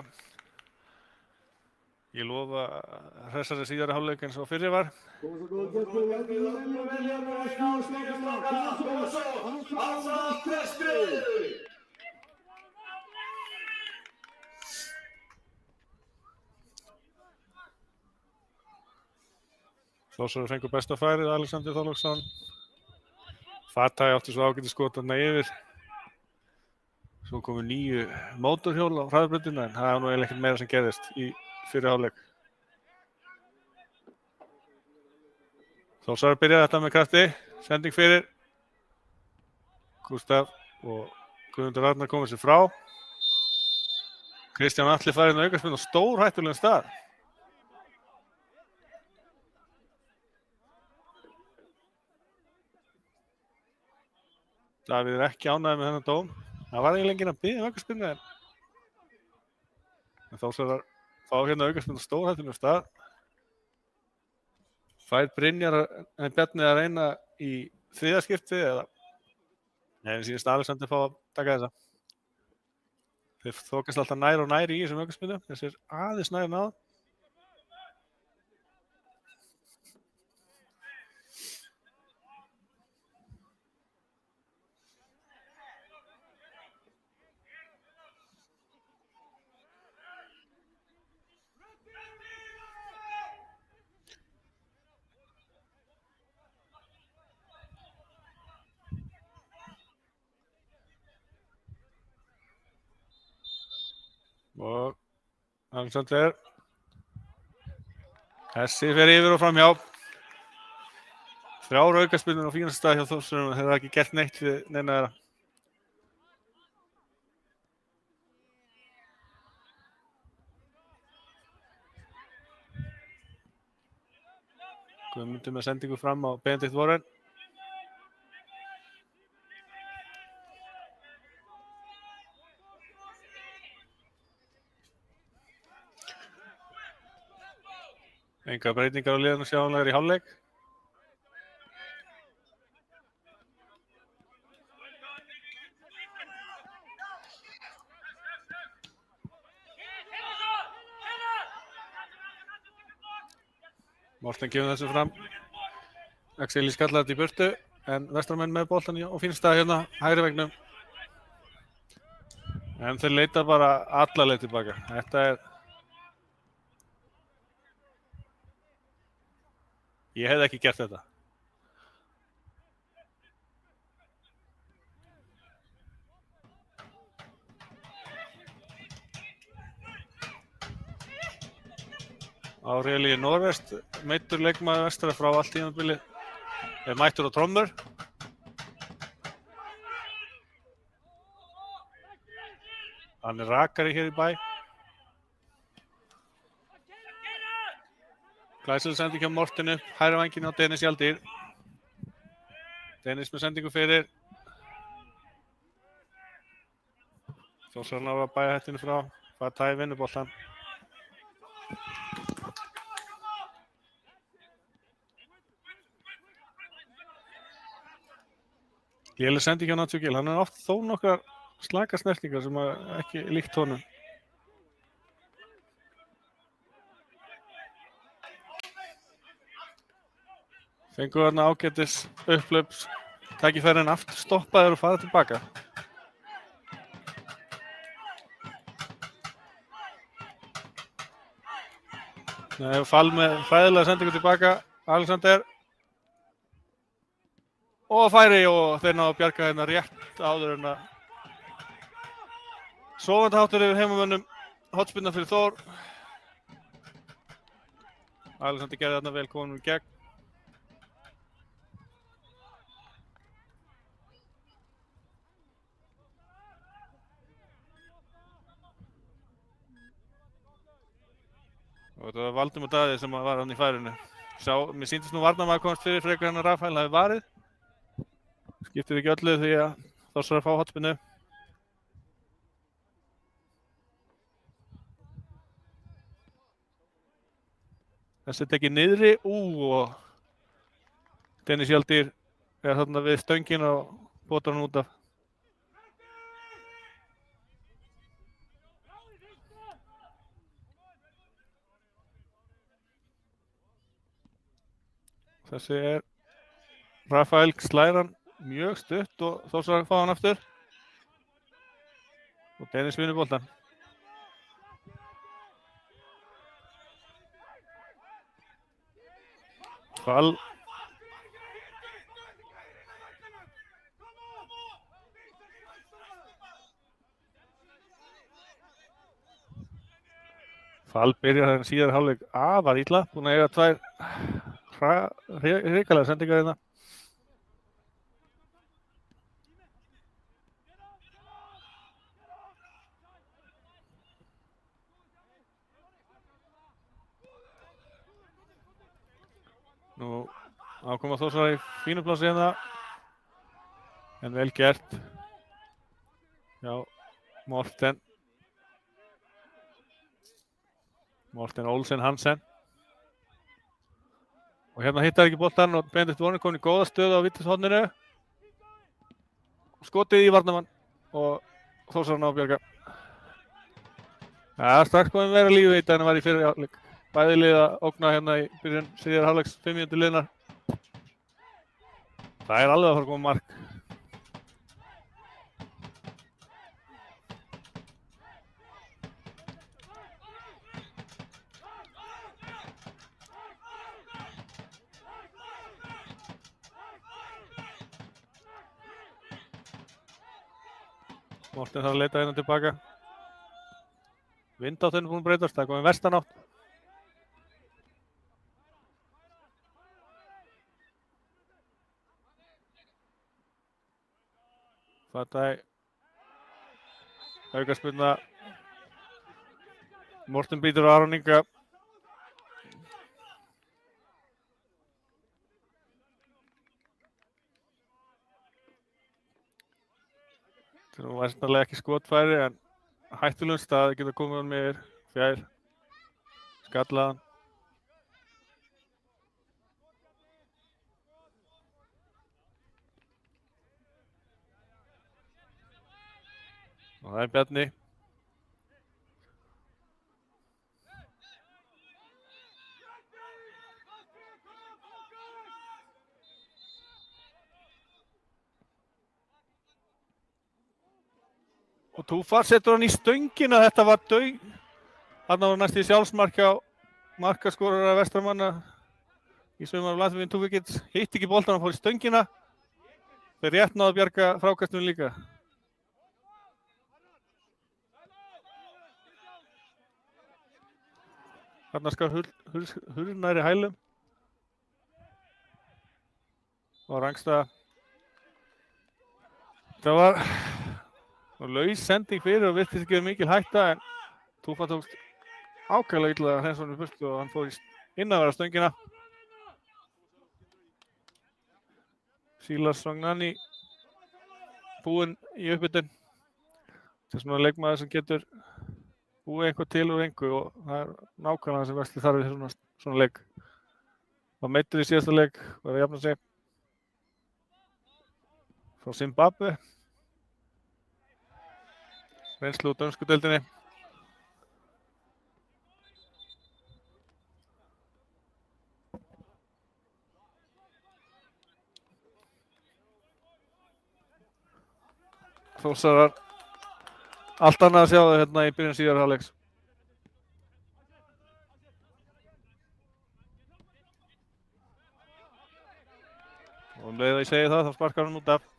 Ég lofa hressari síðari hálfleik eins og fyrri var. Kom svo góð gestur, lætur við velja að snúa strákana. Þórsararnir fengu besta færið, Alexander Þorláksson. Fatay átti svo ágætis skot þarna yfir. Svo komu 9 mótorhjól á hraðbrautina en það var nú eiginlega ekkert meira sem gerðist í fyrri hálfleik. Þórsarar byrjaði þetta með krafti, sending fyrir. Gústaf og Guðmundur Arnar komið sér frá. Kristján Atli farinn á aukaspyrnu á stórhættulegum stað. Davíð er ekki ánægður með þennan dóm. Það var eiginlega enginn að biðja aukaspyrnu en Þórsarar fá hérna aukaspyrnu á stórhættulegum stað. Fær Bjarni að reyna í þriðja skipti eða en síðast Alexander fá að taka þessa. Þeir þokast alltaf nær og nær í þessum aukaspyrnum. Þessir aðeins nær náð. Og Alexander þessi fer yfir og framhjá 3 aukaspyrnur á fínasta stað hjá Þórsarum þeir hafa ekki gert neitt við neina þeirra. Guðmundur með sendingu fram á Benedikt Warren. Enga breytingar á liðinu sjáanlegar í hálfleik. Morten gefur þessu fram. Axel skallaði þetta í burtu en Vestramenn með boltan á fínsta hérna hægri vegnum. En þeir leita bara alla leið tilbaka. Þetta er Ég hefði ekki gert þetta. Árieli Norvest, meiddur leikmaður Vestra frá allt tímabili, er mættur á trommur. Hann er rakari hér í bæ. Glæsileg sending hjá Morten upp, hægri vænginn á Dennis Hjalldýr. Dennis með sendingu fyrir. Þórsarar ná að bæja hættinu frá. Fatay vinnur boltann. Léleg sending hjá Nacho Gil. Hann er oft þó nokkrar slaka snertingar sem ekki líkt honum. Fengu þarna ágætis upplaups, tækifærin aftur stoppaður og fara tilbaka. Fall með hræðilega sendingu tilbaka, Alexander. Og færi og þeir ná að bjarga hérna rétt áður en að sofandi háttur yfir heimamönnum, hornspyrna fyrir Þór. Alexander gerði þarna vel konum í gegn. Og þetta var Valdimar Daði sem var hann í færinu. Mér sýndist nú varnarmaður komast fyrir frekar hennar Rafael hafi varið. Skiptir ekki öllu því að Þórsarar fá hornspyrnu. Þessi tekið niðri, og Dennis Hjalldýr er þarna við stöngin og botar hann út af. Þessi er Rafael slæran mjög stutt og Þórsar fá hann aftur. Og Dennis vinnur boltan. Fall. Fall byrjar þannig síðar hálfleik afar illa. Búin að eiga tvær hrikalega sendingar hérna. Nú ákoma Þórsar í fínu plássi hérna. En vel gert. Já, Morten Olsen Hansen. Og hérna hittar ekki boltan og Benedikt Warner komin í góða stöðu á vítateigshorninu. Skotið í varnarmann og Þórsar ná að bjarga. Ja, strax komið meira lífið í þetta en það var í fyrri hálfleik. Bæði lið að ógna hérna í byrjun síðari hálfleiks 5 mínútur liðnar. Það er alveg að fara að koma mark. Morten þarf að leita hérna tilbaka. Vindáttin er búin að breytast, það er komið vestanátt. Þetta er aukaspyrna. Morten býtur á Aron Inga. Það var sannlega ekki skotfæri en hættulegum stað geta komið með fjær, skallaðan. Og það er Bjarni. Og Túfar setur hann í stöngina, þetta var daug. Þarna var næst í sjálfsmark hjá markaskorara Vestramanna í sumar Vladimir Túfikits. Hitt ekki boltan og fór í stöngina. Þeir rétt náðu að bjarga frákastunum líka. Þarna skar hurðnæri hælum. Og Rangstad. Það var laus sending fyrir og virtist ekki mikil hætta en Túfa tókst ákveðlega illa að hreinsa honum í burtu og hann fór innanverða stöngina. Silas Ragnani búinn í uppbytun. Það er svona leikmaður sem getur búið eitthvað til úr engu og það er nákvæmlega það sem Vesli þarf í svona leik. Það meiddur í síðasta leik og er að jafna sig. Frá Zimbabwe. Reynslu úr dönsku deildinni. Þórsarar allt annað að sjá það hérna í byrjun síðari hálfleiks. Og leið að ég segi það, þá sparkar hann út af.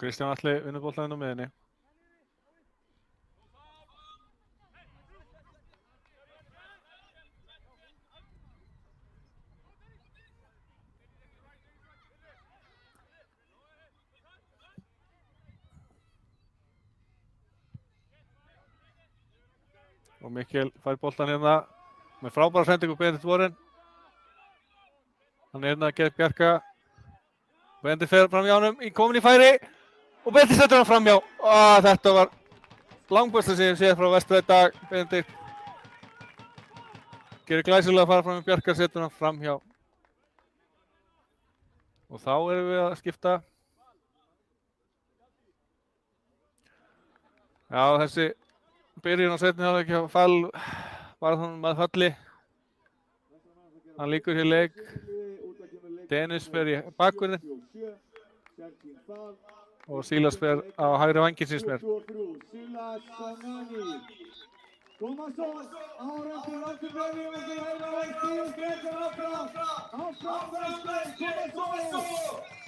Kristján Atli vinnur boltann á miðjunni. Og Mikkel fær boltann hérna með frábæra sendingu Benedikt Warren. Hann er hérna að gera bjarga. Benedikt fer fram hjá honum, komin í færi. Og Benedikt setur hann framhjá. Þetta var langbesta sem ég séð frá Vestra í dag. Benedikt gerir glæsilega að fara fram með Bjarkar, setur hann fram hjá. Og þá erum við að skipta. Já, þessi byrjun á seinni hálfleik hjá Fall var þannig að falli. Hann lýkur hér leik. Dennis fer í bakvörðin. Og Silas fer á hægri vænginn síns mér. Tómasson, árangur langt bregði og til hægra væng, Stígur Grétar áfram Vestberg, Tómasson!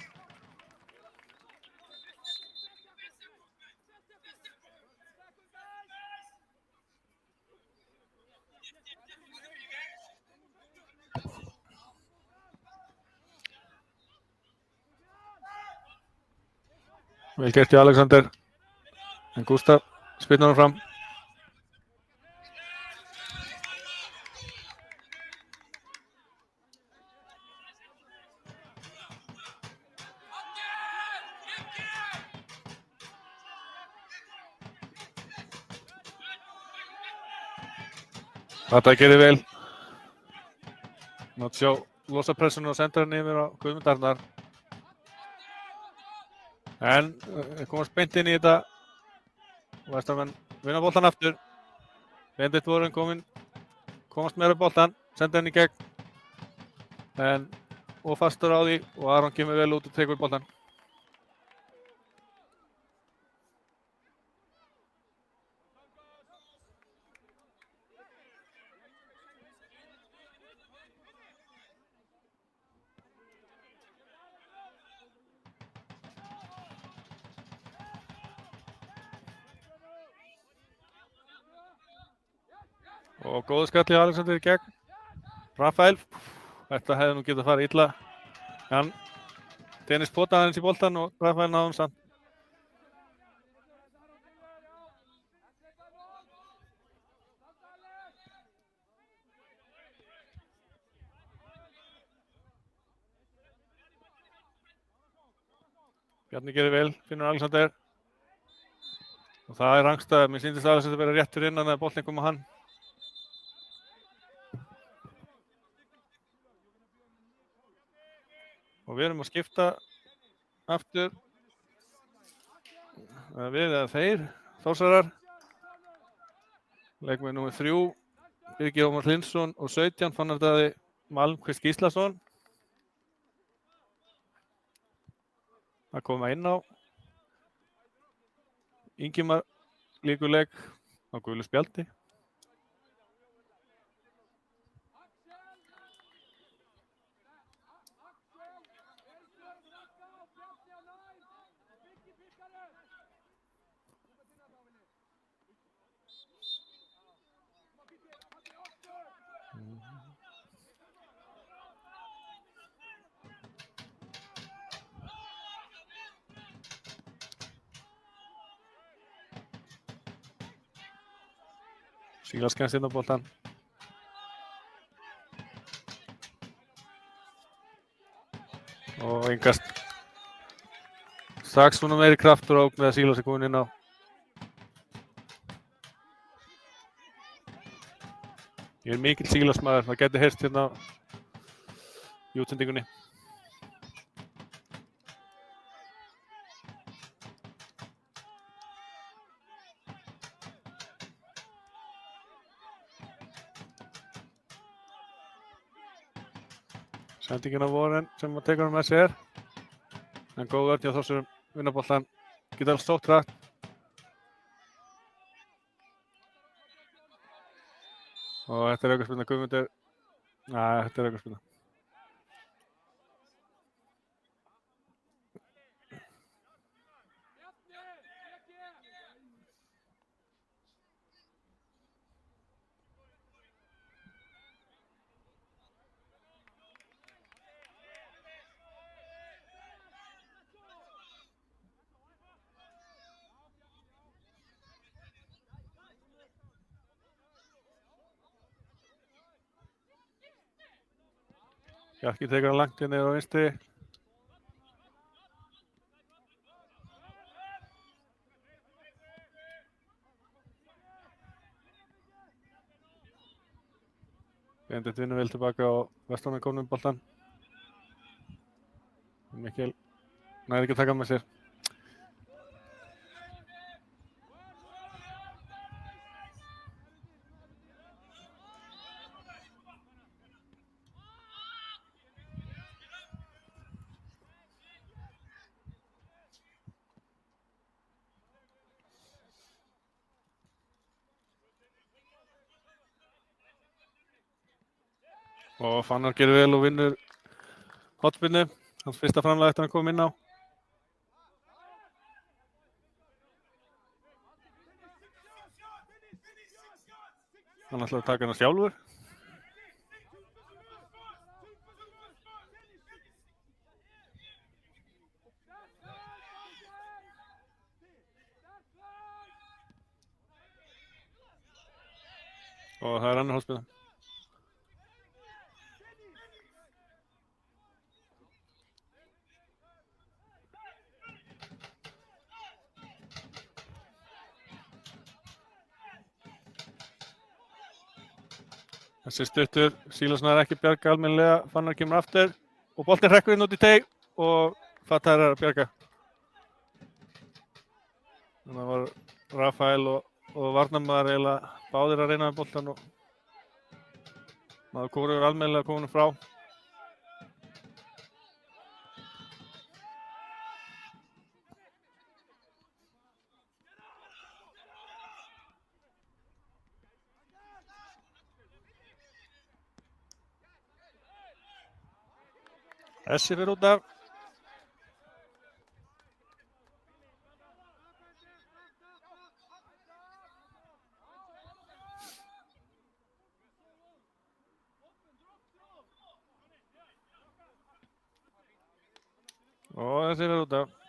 Vel gert hjá Alexander. En Gústaf spyrnar hann fram. Þetta gerir vel. Nátt sjá losa pressuna og senda hann yfir á Guðmund Arnar. En komast beint inn í þetta. Vestarmenn vinna boltan aftur. Bendit voru komast meira boltan, senda hann í gegn. Og fastur á því og Aron kemur vel út og tekur boltan. Og góður skall hjá Alexander í gegn. Rafael, þetta hefði nú getað farið illa. Dennis potaði hans í boltan og Rafael náði hann samt. Bjarni gerir vel, finnur Alexander. Og það er rangstæð, mér sýndist Alexander vera réttur innan þegar boltinn kom á hann. Og við erum að skipta aftur. Við eða þeir, Þórsarar. Leikmenn númer 3, Birgir Ómar Hlynsson og 17, Fannar Daði Malmqvist Gíslason. Að koma inn á. Ingimar lýkur leik á gulu spjaldi. Silas kemst inn á boltan. Og engast. Strax svona meiri kraftur á með að Silas er komin inn á. Ég er mikill Silas maður, það gæti heyrst hérna í útsendingunni. Sendingin á Warren sem að tekur hann með sér. En góð vörn hjá Þórsurum, vinna boltan, geta alls stótt hratt. Og þetta er aukaspyrna Guðmundur. Þetta er aukaspyrna. Bjarki tekur hann langt inn niður á vinstri. Benedikt vinnur vel tilbaka og Vestmann er komin um boltan. Mikkel næri ekki að taka með sér. Og Fannar gerir vel og vinnur hornspyrnu. Hans fyrsta framlag eftir að hann kom inn á. Hann ætlar að taka hana sjálfur. Og það er annar hornspyrna. Þessi stuttur, Sílasson er ekki bjarga almennilega, Fannar kemur aftur og boltinn hrekkur inn út í teig og Fattar er að bjarga. Þannig að var Rafael og varnarmaður eiginlega báðir að reyna með boltann og maður hvorugur almennilega komin frá. Þessi fyrir út af. Og þessi fyrir út af.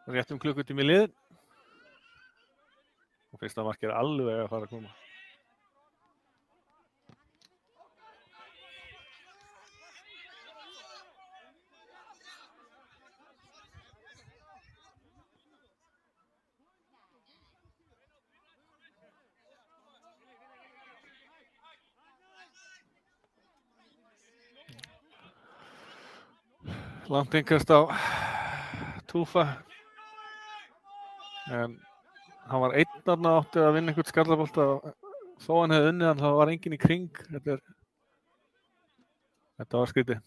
Rétt klukkutími liðinn. Og fyrsta mark er alveg að fara að koma. Langt yngast á Túfa. En hann var einn þarna átti að vinna einhvern skallabolta og þó hann hefði unnið hann þá var enginn í kring. Þetta var skrítið.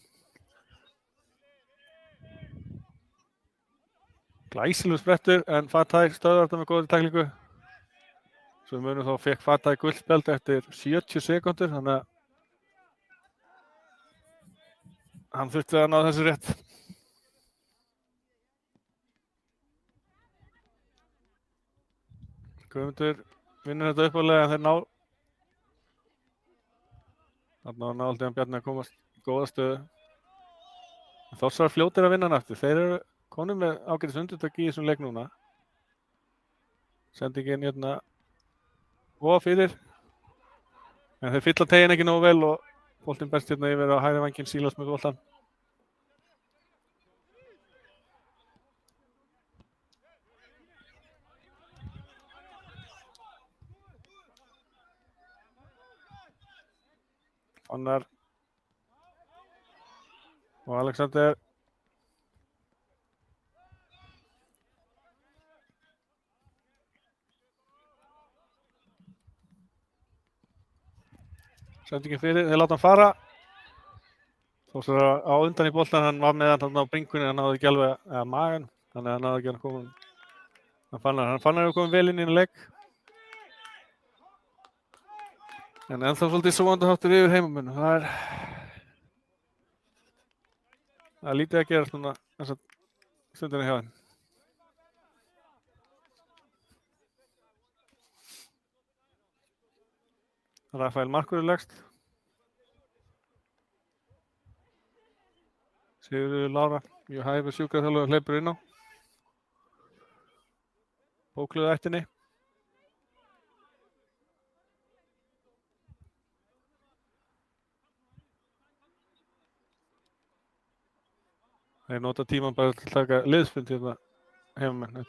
Glæsilegur sprettur en Fattai stöðvar þetta með góðri tæklingu. Svo við munum þá fekk Fattai gult spjald eftir 70 sekúndur þannig að hann þurfti að ná þessu rétt. Guðmundur vinnur þetta uppalega en þeir ná. Þarna var náðaldi Bjarni að komast í góða stöðu. Þórsar fljótir að vinna hann aftur. Þeir eru konum með ágætis undirtök í þessum leik núna. Sendingin hérna og fyrir. En þeir fylla tegin ekki nógu vel og boltinn berst hérna yfir á hægri vænginn Sílas með boltann. Fannar og Alexander. Sendingin fyrir, þeir láta hann fara. Þórsar á undan í boltan, hann var með hann á bringunni, hann náði ekki alveg, eða magan, þannig að hann náði ekki að koma. Hann Fannar hefur komið vel inn í leik. En ennþá svolítið sofandaháttur yfir heimamönnum. Það er lítið að gerast núna þessa stundina hjá þeim. Rafael Markur er legst. Sigurður Lára, mjög hæfur sjúkraþjálfari hleypur inn á. Bókluðu ættinni. Þeir nota tíman bara til að taka liðsfund hérna heimamenn.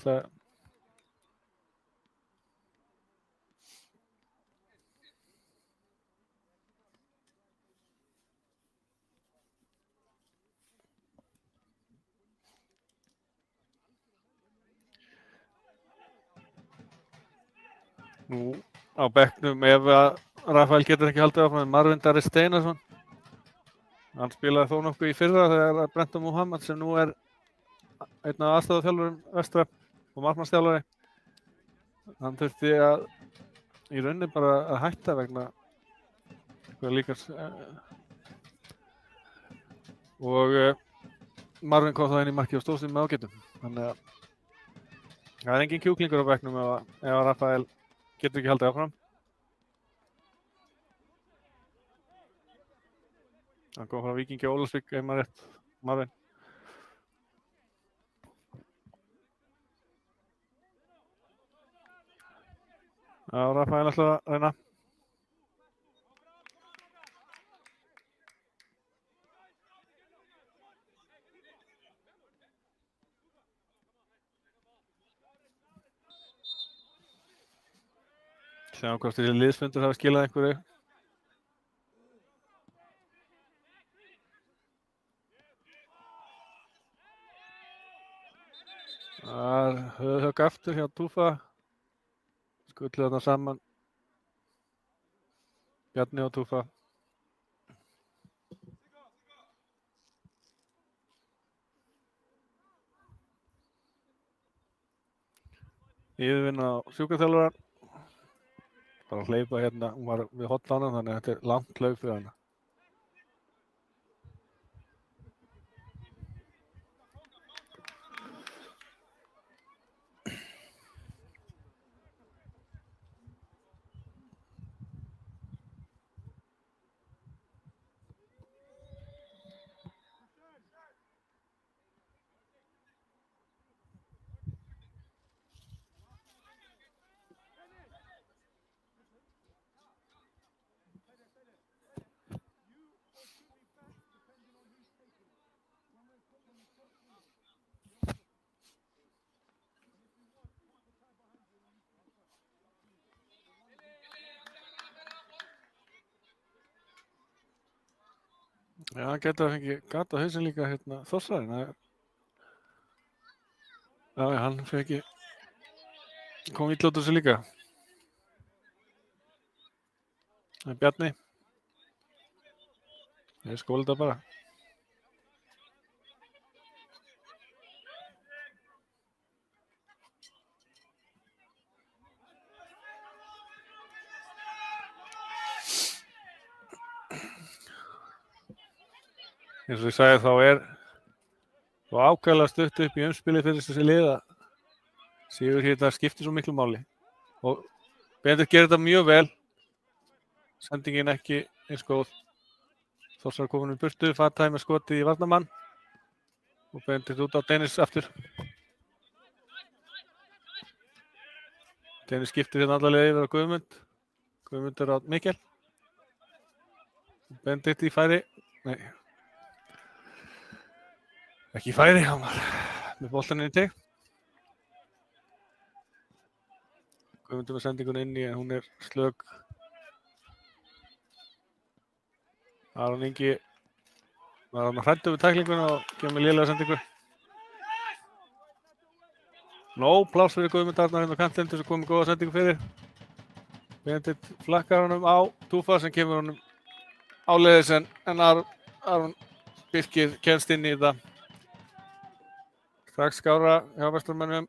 Nú á bekknum ef að Rafael getur ekki haldið áfram Marvin Darri Steinarsson. Hann spilaði þó nokkuð í fyrra þegar Brenton Muhammad sem nú er einn af aðstoðarþjálfurum Vestra og markmannsþjálfari. Hann þurfti að í rauninni bara að hætta vegna líkans og Marvin kom þá inn í markið og stóð sig með ágætum. Þannig að það er engin kjúklingur á bekknum ef að Rafael getur ekki haldið áfram. Hann kom frá Víkingi Ólafsvík, ef maður rétt, Marvin. Já, Rafael ætlar að reyna. Sjáum hvort þessi liðsfundur hafa skilað einhverju. Það er höfðhögg aftur hjá Tufa. Skullu þarna saman. Bjarni og Tufa. Yfirvinna á sjúkraþjálfarann. Bara að hleypa hérna, hún var við hotlánan þannig að þetta er langt hlaup fyrir hana. Já, hann getur að fengi gat á hausinn líka hérna Þórsarinn. Já, hann fengi kom illa út úr þessu líka. Það er Bjarni. Ég skóla þetta bara. Eins og ég sagði þá er svo ákveðlega stutt upp í umspili fyrir þessi liða. Sigur hérna skiptir svo miklu máli. Og Benedikt gerir þetta mjög vel. Sendingin ekki eins góð. Þórsar komin í burtu, Fatay með skotið í varnarmann. Og Benedikt út á Dennis aftur. Dennis skiptir hérna allavega yfir á Guðmund. Guðmund er á Mikkel. Benedikt í færi. Nei. Ekki í færi, hann var með boltaninn í teg. Guðmundur með sendingun inn í en hún er slög. Aron Ingi var hann hræddur við tæklinguna og kemur lélega sendingu. Pláss fyrir Guðmund Arnar hérna á kantinn til þess að koma góða sendingu fyrir. Benedikt flakkar honum á Tufa sem kemur honum áleiðis en Aron Birkir kemst inn í þetta. Strax skára hjá Vesturmönnum.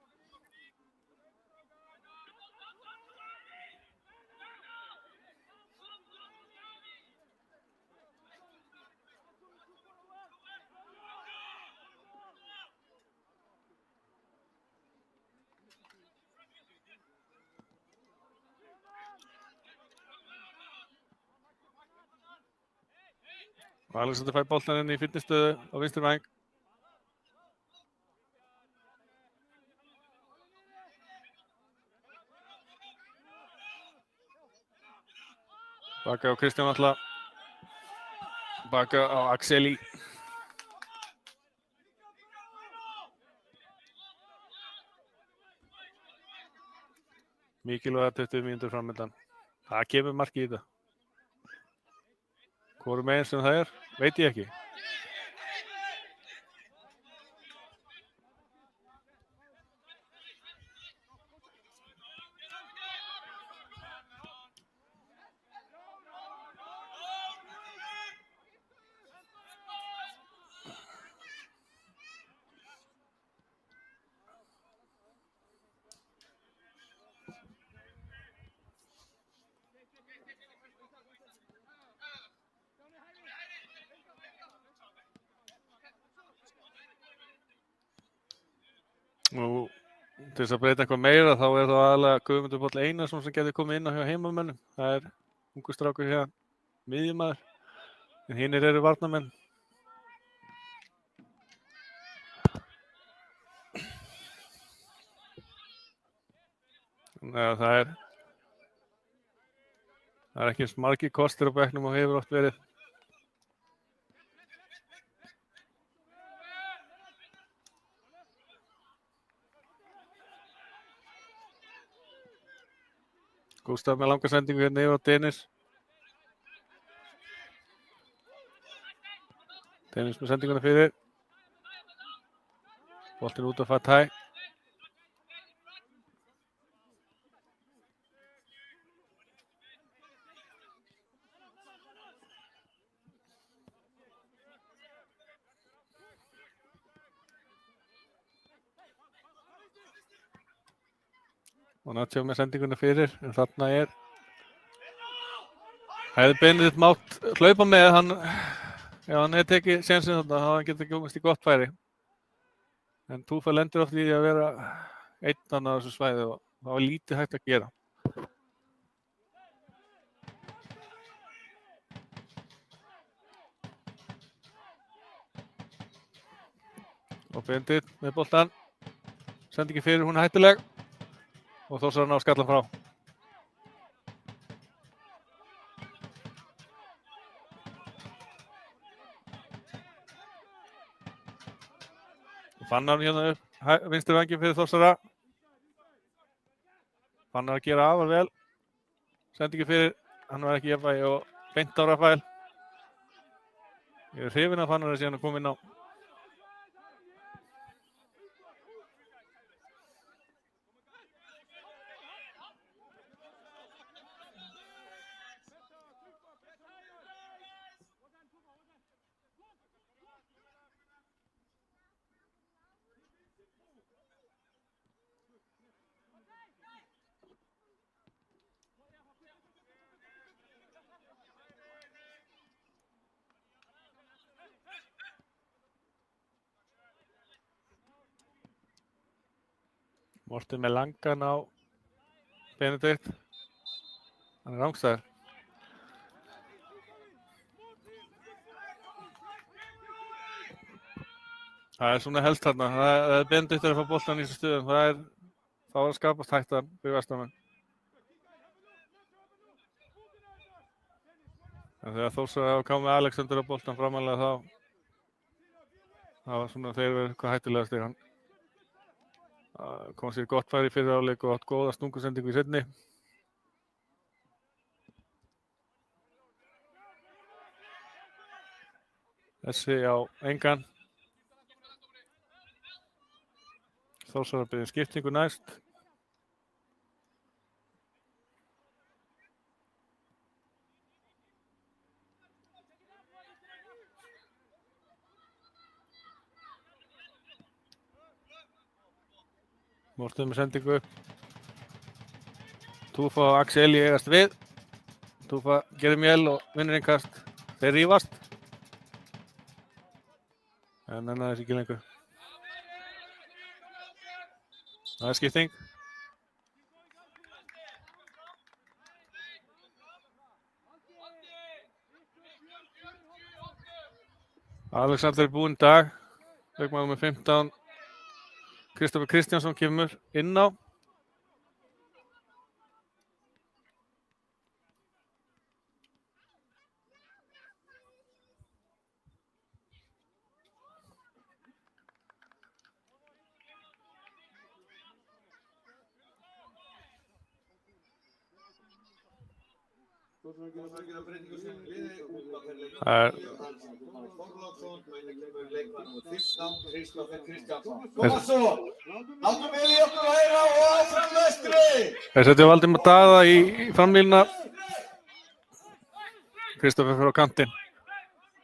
Alexander fær boltann inn í fyrnistöðu á vinstri væng. Baka á Kristján Atla. Baka á Axeli. Mikilvæga 20 mínútur framöndan. Það kemur markið í þetta. Hvorum megin sem það veit ég ekki. Og til þess að breyta eitthvað meira þá það aðalega Guðmundur Páll Einarsson sem getur komið inn á hjá heimamönnum. Það ungur strákur hér, miðjumaður, en hinir eru varnarmenn. Þannig að það er ekki eins margir kostir á bekknum og hefur oft verið. Gústaf með langa sendingu hérna yfir á Dennis. Dennis með sendinguna fyrir. Boltinn út af Fatai. Og Nacho með sendinguna fyrir, en þarna hefði Benedikt mátt hlaupa með ef hann hefði tekið sénsinn þarna, þá hann getið komist í gott færi. En Tufa lendir oft í að vera einn á þessu svæði og það var lítið hægt að gera. Og Benedikt með boltann, sendingi fyrir, hún hættuleg. Og Þórsara ná skallan frá. Fannar hérna upp vinstri vænginn fyrir Þórsara. Fannar að gera afar vel. Sendingi fyrir, hann var ekki jafnvægi og beint á Rafael. Ég hrifinn af Fannar síðan að koma inn á. Morten með langan á Benedikt. Hann rangstæður. Það svona helst þarna. Það Benedikt að fá boltann í þessu stöðum. Þá að skapast hættan fyrir Vestamenn. En þegar Þórsara hafa komið Alexander á boltann framalega þá var svona þeir verið eitthvað hættulegast þegar hann kom sér gott færi fyrir áleik og átt góða stungusendingu í seinni. Þessi á engan. Þórsara byrði skiptingu næst. Morten með sendingu upp. Tufa og Axel eigast við. Tufa gerir mjöl og vinnur innkast. Þeir rífast. En enn aðeins ekki lengur. Það er skipting. Alexander er búinn í dag. Leikmaður með 15. Kristoffer Kristjánsson kemur inn á. Hvort sem að gera breytingu sem liði út af þeirri leikmann. Það er Þorláksson, leikmann númer 15, Kristoffer Kristjánsson. Koma svo! Látum við í okkur að heyra og áfram Vestri! þeir setja Valdimar Daða í framlínuna. Kristoffer fyrir á kantinn.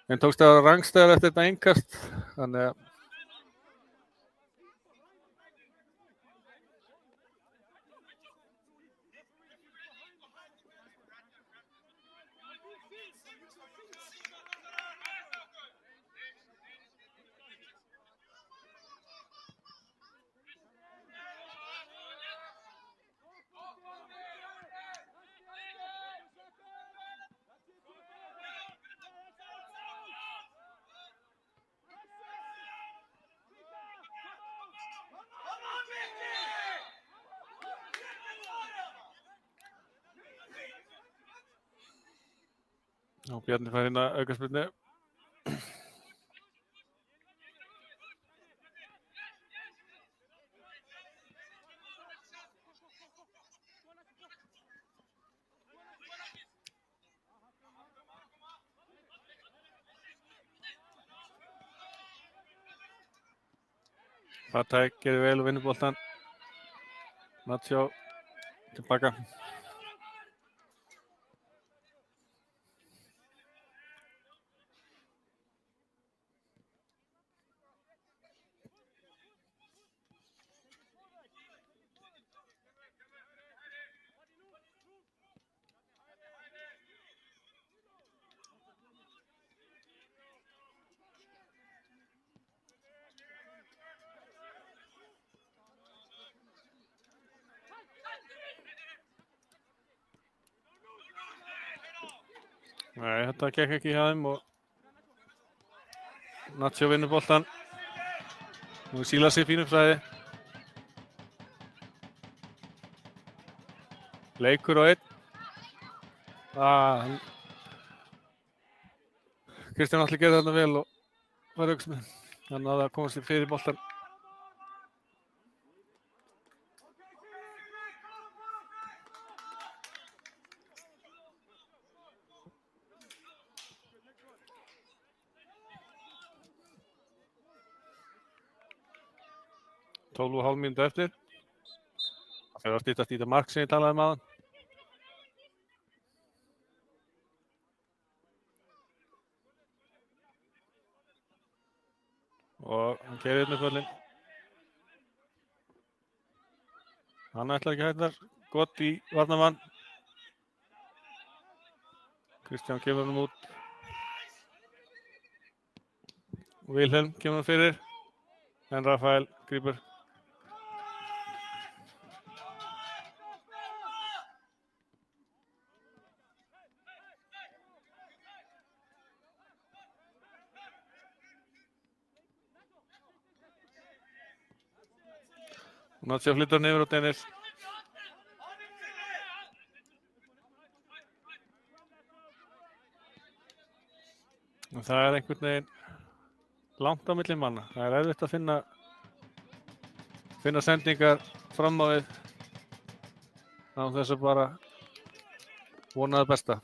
Þeim tókst að rangstæða eftir þetta innkast. Þannig að Bjarni fær inn að aukaspyrnu. Fatæk gerir vel og vinnur boltann. Natsjó tilbaka. Nei, þetta gekk ekki hjá þeim og Natsjó vinnur boltann. Nú sílar sig fínum fræði. Leikur á einn. Kristján Atli gerði þarna vel og var auksmið. Hann náði að komast fyrir boltann. Tólf og hálf mínútu eftir. Það fer að styttast í þetta mark sem ég talaði um áðan. Og hann keyrir einn með völlinn. Hann ætlar ekki að hætta gott í varnarmann. Kristján kemur hann út. Vilhelm kemur hann fyrir. En Rafael grípur. Natsjó flyttar niður á Dennis. Og það er einhvern veginn langt á milli manna. Það er erfitt að finna sendingar fram á við án þess að bara vona það besta.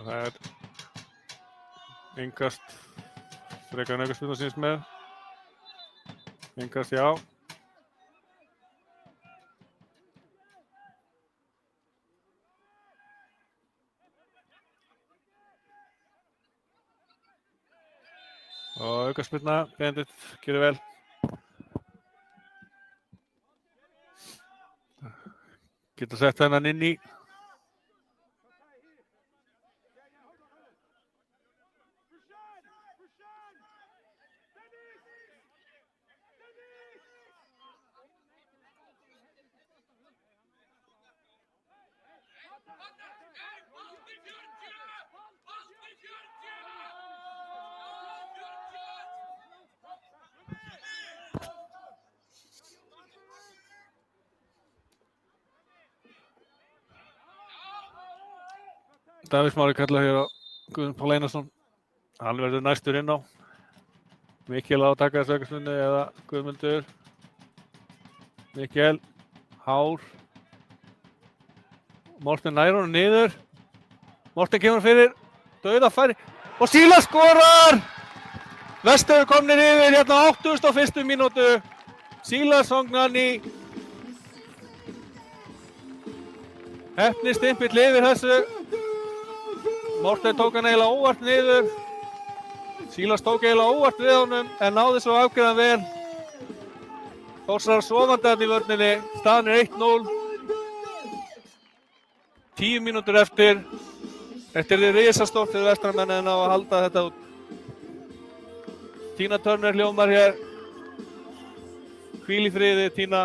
Það er innkast frekar en aukaspyrna sýnist mér. Innkast, já. Og aukaspyrna, Benedikt gerir vel. Geta sett þennan inn í. Davíð Smári kallar hér á Guðmund Pál Einarsson. Hann verður næstur inn á. Mikkel á að taka þessu aukaspyrnu eða Guðmundur. Mikkel, hár. Morten nær honum niður. Morten kemur fyrir, dauðafæri og Síla skorar! Vestur komnir yfir hérna á 81. mínútu. Síla Sognani. Heppni stimpill yfir þessu. Morten tók hann eiginlega óvart niður. Sílas tók eiginlega óvart við honum en náði svo afgreiðan vel. Þórsarar sofandi þarna í vörninni. Staðan er 1-0. 10 mínútur eftir. Þetta er risastórt fyrir Vestramenn að halda þetta út. Tina Turner hljómar hér. Hvíl í friði, Tina.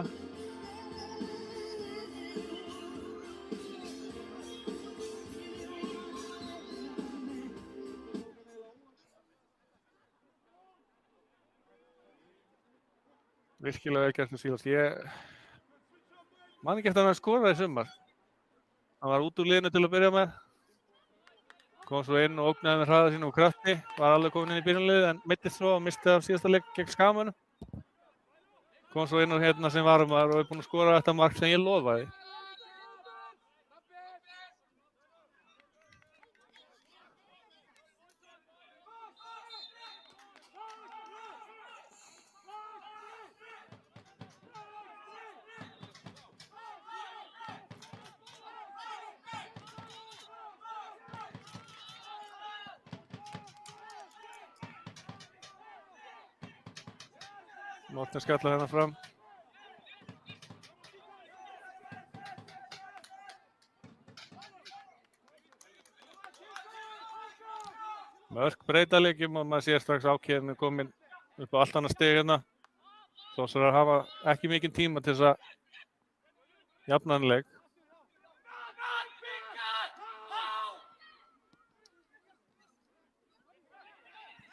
Virkilega vel gert hjá Sílas. Ég man ekki eftir að hann skoraði í sumar. Hann var út úr liðinu til að byrja með. Kom svo inn og ógnaði með hraða sínum og krafti. Var alveg komin inn í byrjunarliðið en meiddist svo og misti af síðasta leik gegn Skamunum. Kom svo inn á hérna sem varamaður og er búinn að skora þetta mark sem ég lofaði. Morten skallar hérna fram. Mörk breyta leikjum og maður sér strax ákérinu komin upp á allt annað stig hérna. Þórsarar hafa ekki mikinn tíma til þess að jafna hann leik.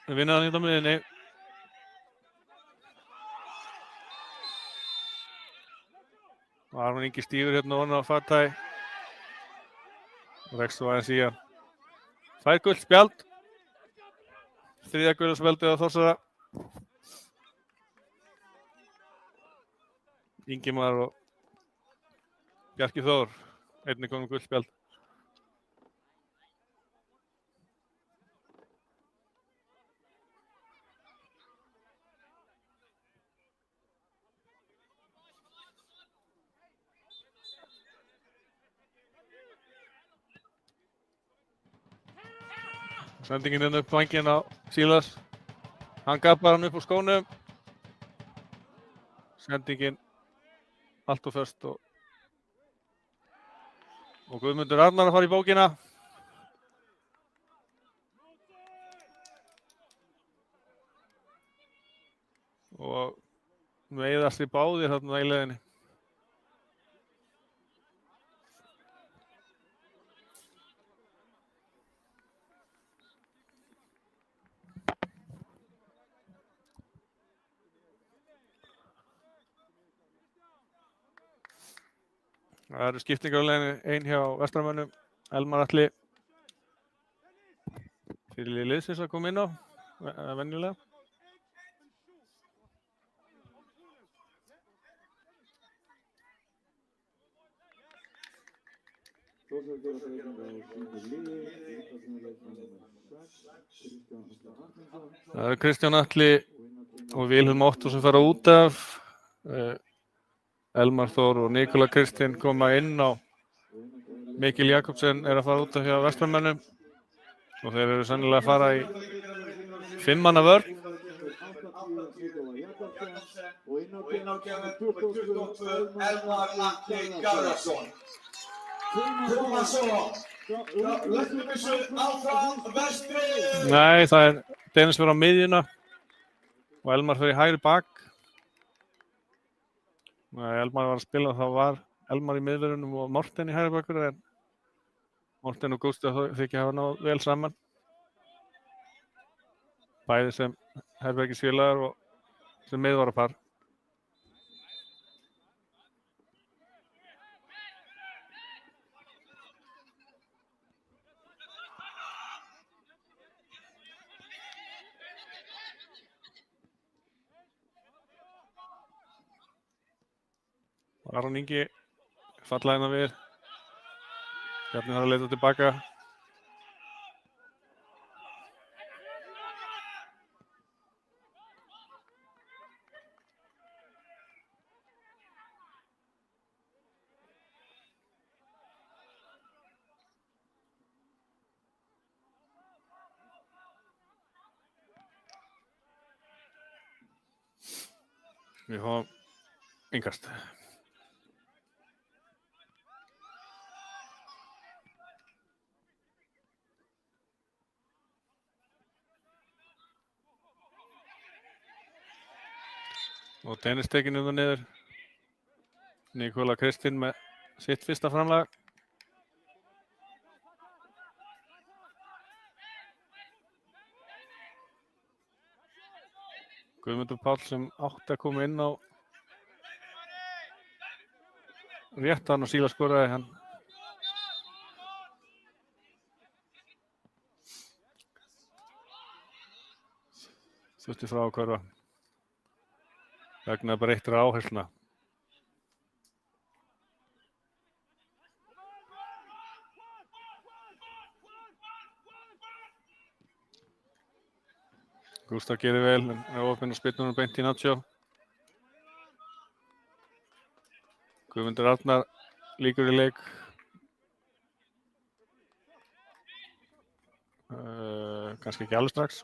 Við vinnum hann hérna á miðjunni. Aron Ingi stígur hérna ofan á Fatay. Og rekst svo aðeins í hann. Fær gult spjald. Þriðja gula spjaldið á Þórsara. Ingimar og Bjarki Þór. Einnig komið gult spjald. Sendingin inn upp vænginn á Sílas. Hann gappar hann upp úr skónum. Sendingin allt og föst og Guðmundur Arnar að fara í bókina. Og meiðast í báðir þarna í leiðinni. Það eru skiptingar á leiðinni, ein hjá Vestramönnum, Elmar Atli fyrir liðsins að koma inn á, venjulega. Það eru Kristján Atli og Vilhelm Otto sem fara út af. Elmar Þór og Nikola Kristinn koma inn á. Mikkel Jakobsen er að fara út af hjá Vestramönnum og þeir eru sennilega að fara í 5 manna vörn. Nei, það er Dennis fyrir á miðjuna og Elmar fyrir í hægri bak. Nei, Elmar var að spila og þá var Elmar í miðvörunum og Morten í hægri bakur en Morten og Gústi þykja hafa náð vel saman. Bæði sem herbergisfélagar og sem miðvarapar. Aron Ingi falla hérna við. Bjarni þarf að leita tilbaka. Við fáum innkast. Og Dennis tekinn niður. Nikola Kristinn með sitt fyrsta framlag. Guðmundur Páll sem átti að koma inn á réttan og Síla skoraði hann. Þurfti frá að hverfa. Vegna breyttra áherslna. Gústaf gerir vel, en er opinn og spyrnunum beint í Nacho. Guðmundur Arnar líkur í leik. Kannski ekki alveg strax.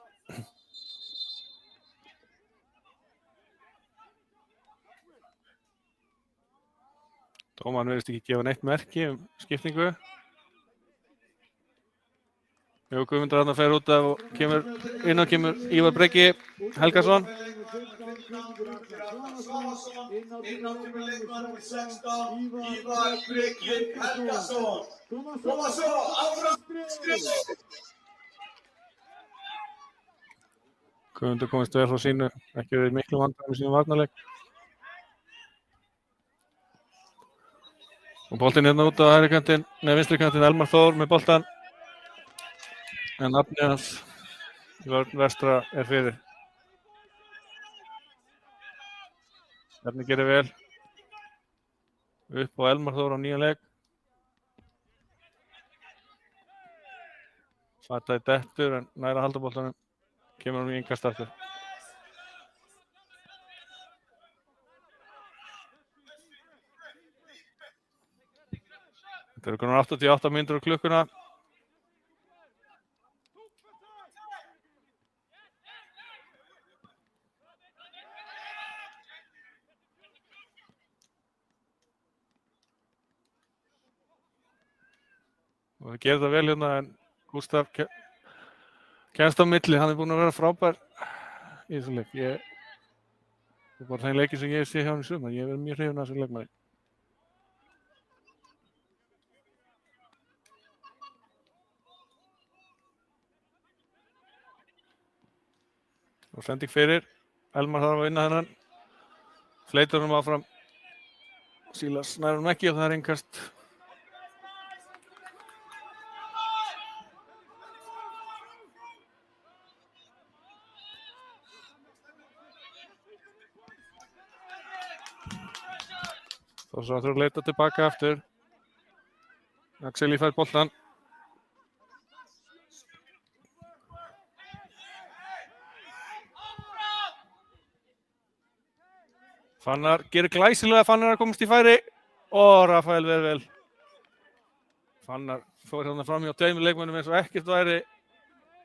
Dómarinn virðist ekki gefa neitt merki skiptingu. Jú, Guðmundur Arnar fer út af og kemur Ívar Breki Helgason. Guðmundur komist vel frá sínu, ekki verið miklu vandræðum í sínum varnarleik. Og boltinn hérna út á hægri kantinn, vinstri kantinn, Elmar Þór með boltann. En nafnið hans í vörn vestra er fyrir. Bjarni gerir vel. Upp á Elmar Þór á nýjan leik. Fataði dettur en næra halda boltanum. Kemur hann í innkast aftur. Þetta eru konar 88 mínútur á klukkuna. Og það gerir það vel hérna en Gústaf kemst á milli, hann er búinn að vera frábær í þessum leik. Það er bara þeim leiki sem ég sé hjá hann í sumar, ég hef verið mjög hrifinn af þessum leikmanni. Og sending fyrir, Elmar þarf að vinna þennan. Fleitur hann áfram, Sílas nær hann ekki og það er innkast. Og svo þurfum við að leita tilbaka aftur. Axel í fær boltan. Fannar gerir glæsilega, Fannar að komast í færi. Og Rafael verður vel. Fannar fór hérna fram hjá tveimur leikmönnum eins og ekkert væri.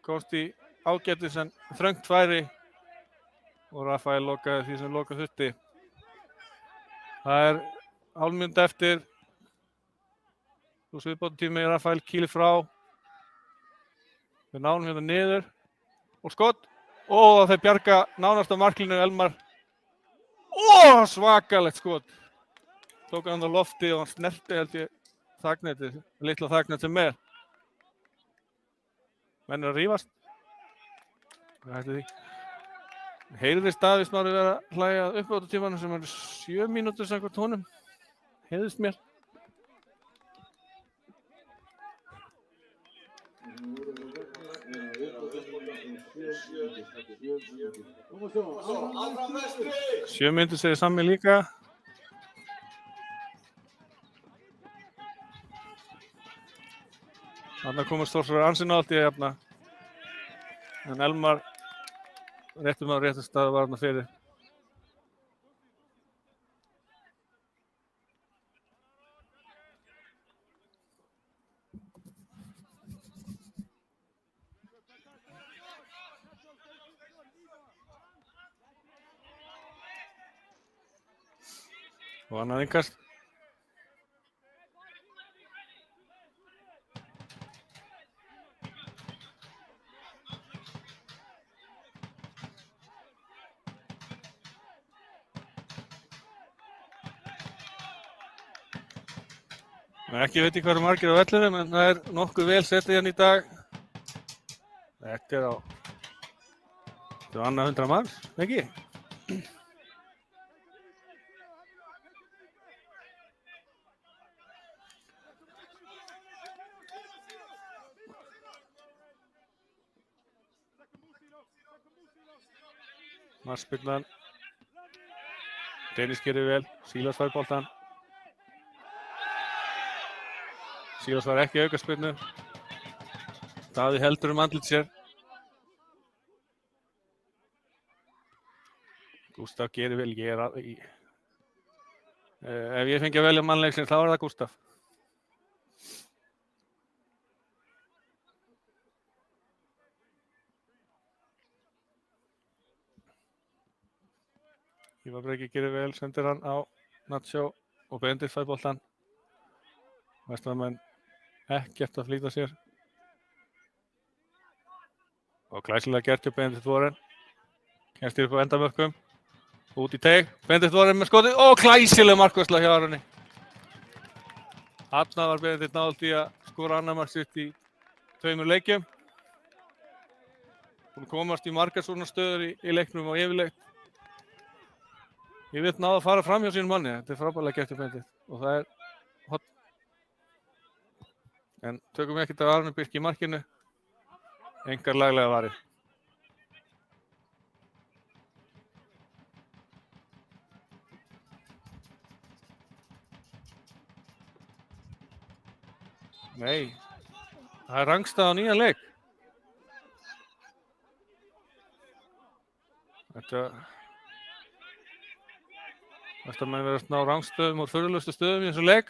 Komst í ágætis en þröngt færi. Og Rafael lokaði því sem loka þurfti. Það er hálf mínúta eftir. Svo viðbótartími Rafael kýlir frá. Við náum hérna niður. Og skot. Og þeir bjarga nánast á marklínu Elmar. Svakalegt skot. Tók hann á lofti og hann snerti held ég þagnetið, litla þagnet sem er. Menn að rífast. Hvað hætti því? Heyrðist Davíð Smári vera að hlæja uppbótartímanum sem eru 7 mínútur samkvæmt honum. Heyrðist mér. Sjö mínútur segir Sammi líka. Þarna komast Þórsar ansi nálægt í að jafna. En Elmar réttum á réttum stað var þarna fyrir. Og annað innkast. Ekki veit ég hvað eru margir á vellinum, en það nokkuð vel setið hérna í dag. Þetta á annað 100 manns, ekki? Marspillan. Dennis gerir vel, Sílas fær boltann. Sílas var ekki aukaspyrnu. Daði heldur andlit sér. Gústaf gerir vel, ef ég fengi að velja mannleiksins þá það Gústaf. Ívar Breki gerir vel, sendir hann á Nacho og Benedikt fær boltann. Vesturmenn ekkert að flýta sér. Og glæsilega gert hjá Benedikt Warren. Kemstir upp á endamörkum. Út í teig. Benedikt Warren með skotið. Og glæsileg markvarsla hjá Aroni. Þarna var Benedikt nálægt í að skora annað mark sitt í 2 leikjum. Hún komast í margar svona stöður í leiknum og yfirleitt. Ég veit náða að fara fram hjá sínum manni. Þetta frábærlega gert hjá Benedikt. Og það hot. En tökum við ekkert af Aroni Birki í markinu. Engar laglega varið. Nei, það rangstað á nýjan leik. Þetta menn verið að ná rangstöðum úr furðulegustu stöðum í þessum leik.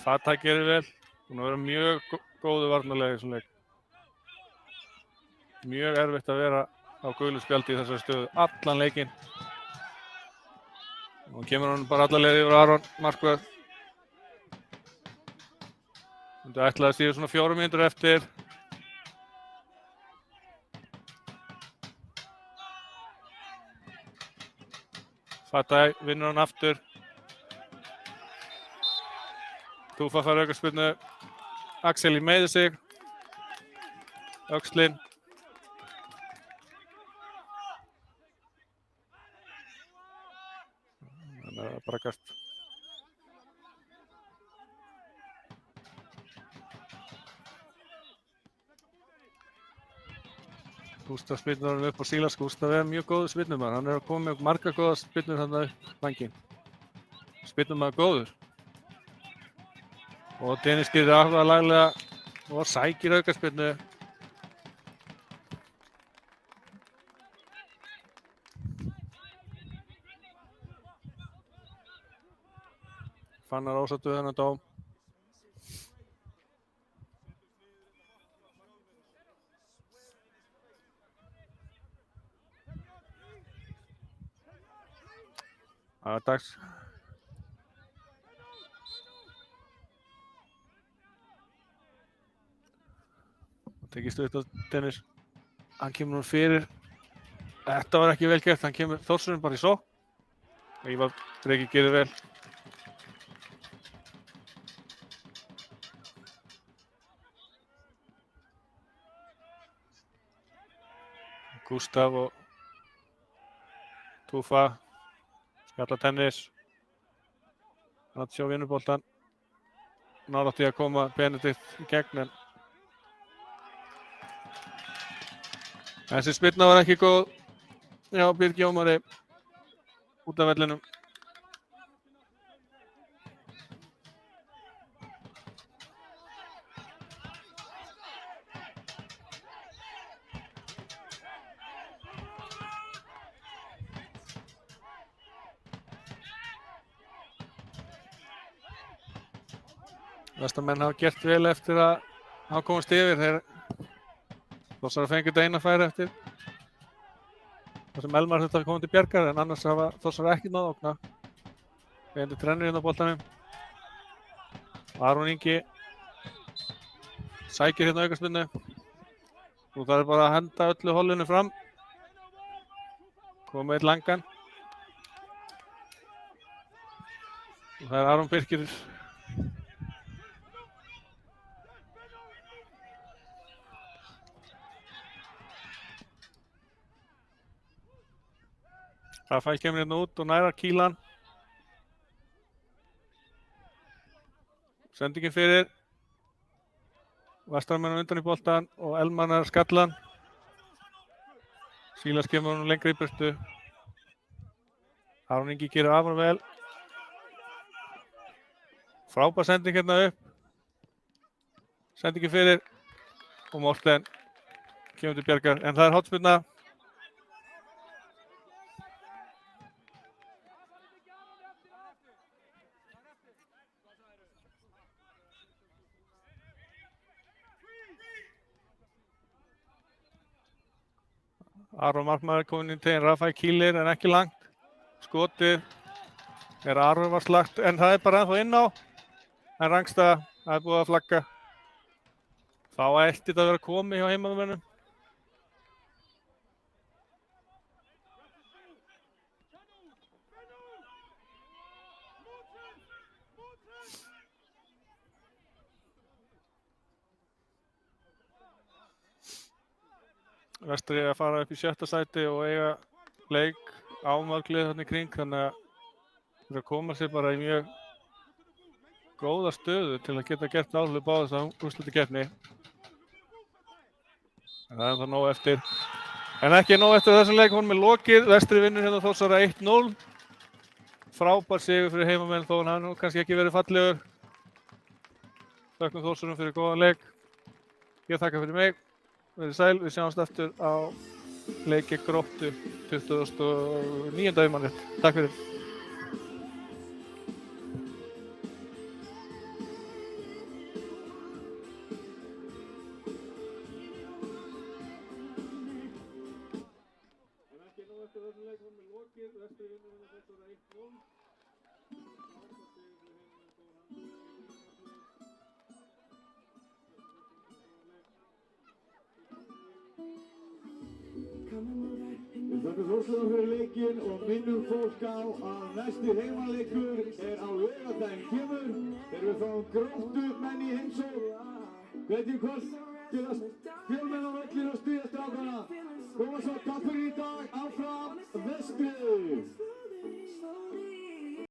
Fatah gerir vel. Búin að vera mjög góðu varnarlega í þessum leik. Mjög erfitt að vera á gulu spjaldi í þessari stöðu allan leikinn. Og kemur hann bara alla leið yfir Aron markvörð. Þetta ætlaði að stíða svona 4 mínútur eftir. Fatah vinnur hann aftur. Túfa fær aukaspyrnu. Axel meiðir sig. Öxlin. Þannig að það braggast. Gústaf spyrnur hann upp á Sílas. Gústaf mjög góður spyrnumar. Hann að koma með marga góða spyrnur þarna upp vanginn. Spyrnumar góður. Og Dennis gerir áhuga laglega og sækir aukaspyrnu. Fannar ásattu þennan dóm. Það er dags. Tekist upp á Dennis. Hann kemur nú fyrir. Þetta var ekki vel gert. Hann kemur Þórsurinn bara í sókn. Ívar Breki gerir vel. Gústaf og Túfa. Skalla tennis. Nacho vinnur boltann. Nálægt í að koma Benedikt í gegn en þessi spyrna var ekki góð. Já, Birgi Ómari út af vellinum. Vestamenn hafa gert vel eftir að hafa komast yfir. Þeir Þórsara fengið þetta eina færi eftir þar sem Elmar þurfti að koma til bjargar, en annars hafa Þórsara ekki náð að ógna. Beindi trennir hérna á boltanum. Aron Ingi sækir hérna aukaspyrnu. Nú þarf bara að henda öllu hollinu fram. Komið eitt langan. Og það er Aron Birkir. Rafael kemur hérna út og nærar Kílan. Sendingin fyrir. Vestaramenn undan í boltan og Elmar er skallan. Sílas kemur hann lengra í burtu. Aron Ingi gerir afar vel. Frábær sending hérna upp. Sendingin fyrir og Morten kemur til bjargar, en það er hornspyrna. Aron markmaður komin inn teginn, Rafael Kílir en ekki langt. Skotið er Aron var slagt, en það er bara ennþá inn á. En Rangstad, það er búið að flagga. Þá ætti þetta að vera komið hjá heimamönnum. Vestri að fara upp í 7. sæti og eiga leik ámörglið þarna í kring, þannig að þeir að koma sér bara í mjög góða stöðu til að geta gert áhlaup á þessa úrslitakeppni. En það er það nóg eftir. En ekki nóg eftir þessum leik, honum er lokið. Vestri vinnur hérna Þórsara 1-0. Frábær sigur fyrir heimamenn þó hann hafi nú kannski ekki verið fallegur. Þökkum Þórsarum fyrir góðan leik. Ég þakka fyrir mig. Verið sæl, við sjáumst aftur á leiki Gróttu 29. Takk fyrir. En ekki nú eftir þessum leik, honum er lokið. Vestri vinnur hérna Þórsara 1-0. Við þökkum Þórsara fyrir leikinn og minnum fólk á að næsti heimaleikur er á laugardaginn kemur þegar við fáum Gróttu menn í heimsókn. Hvetjum fólk til að fjölmenna á völlinn og styðja strákana. Koma svo tapir í dag, áfram Vestri!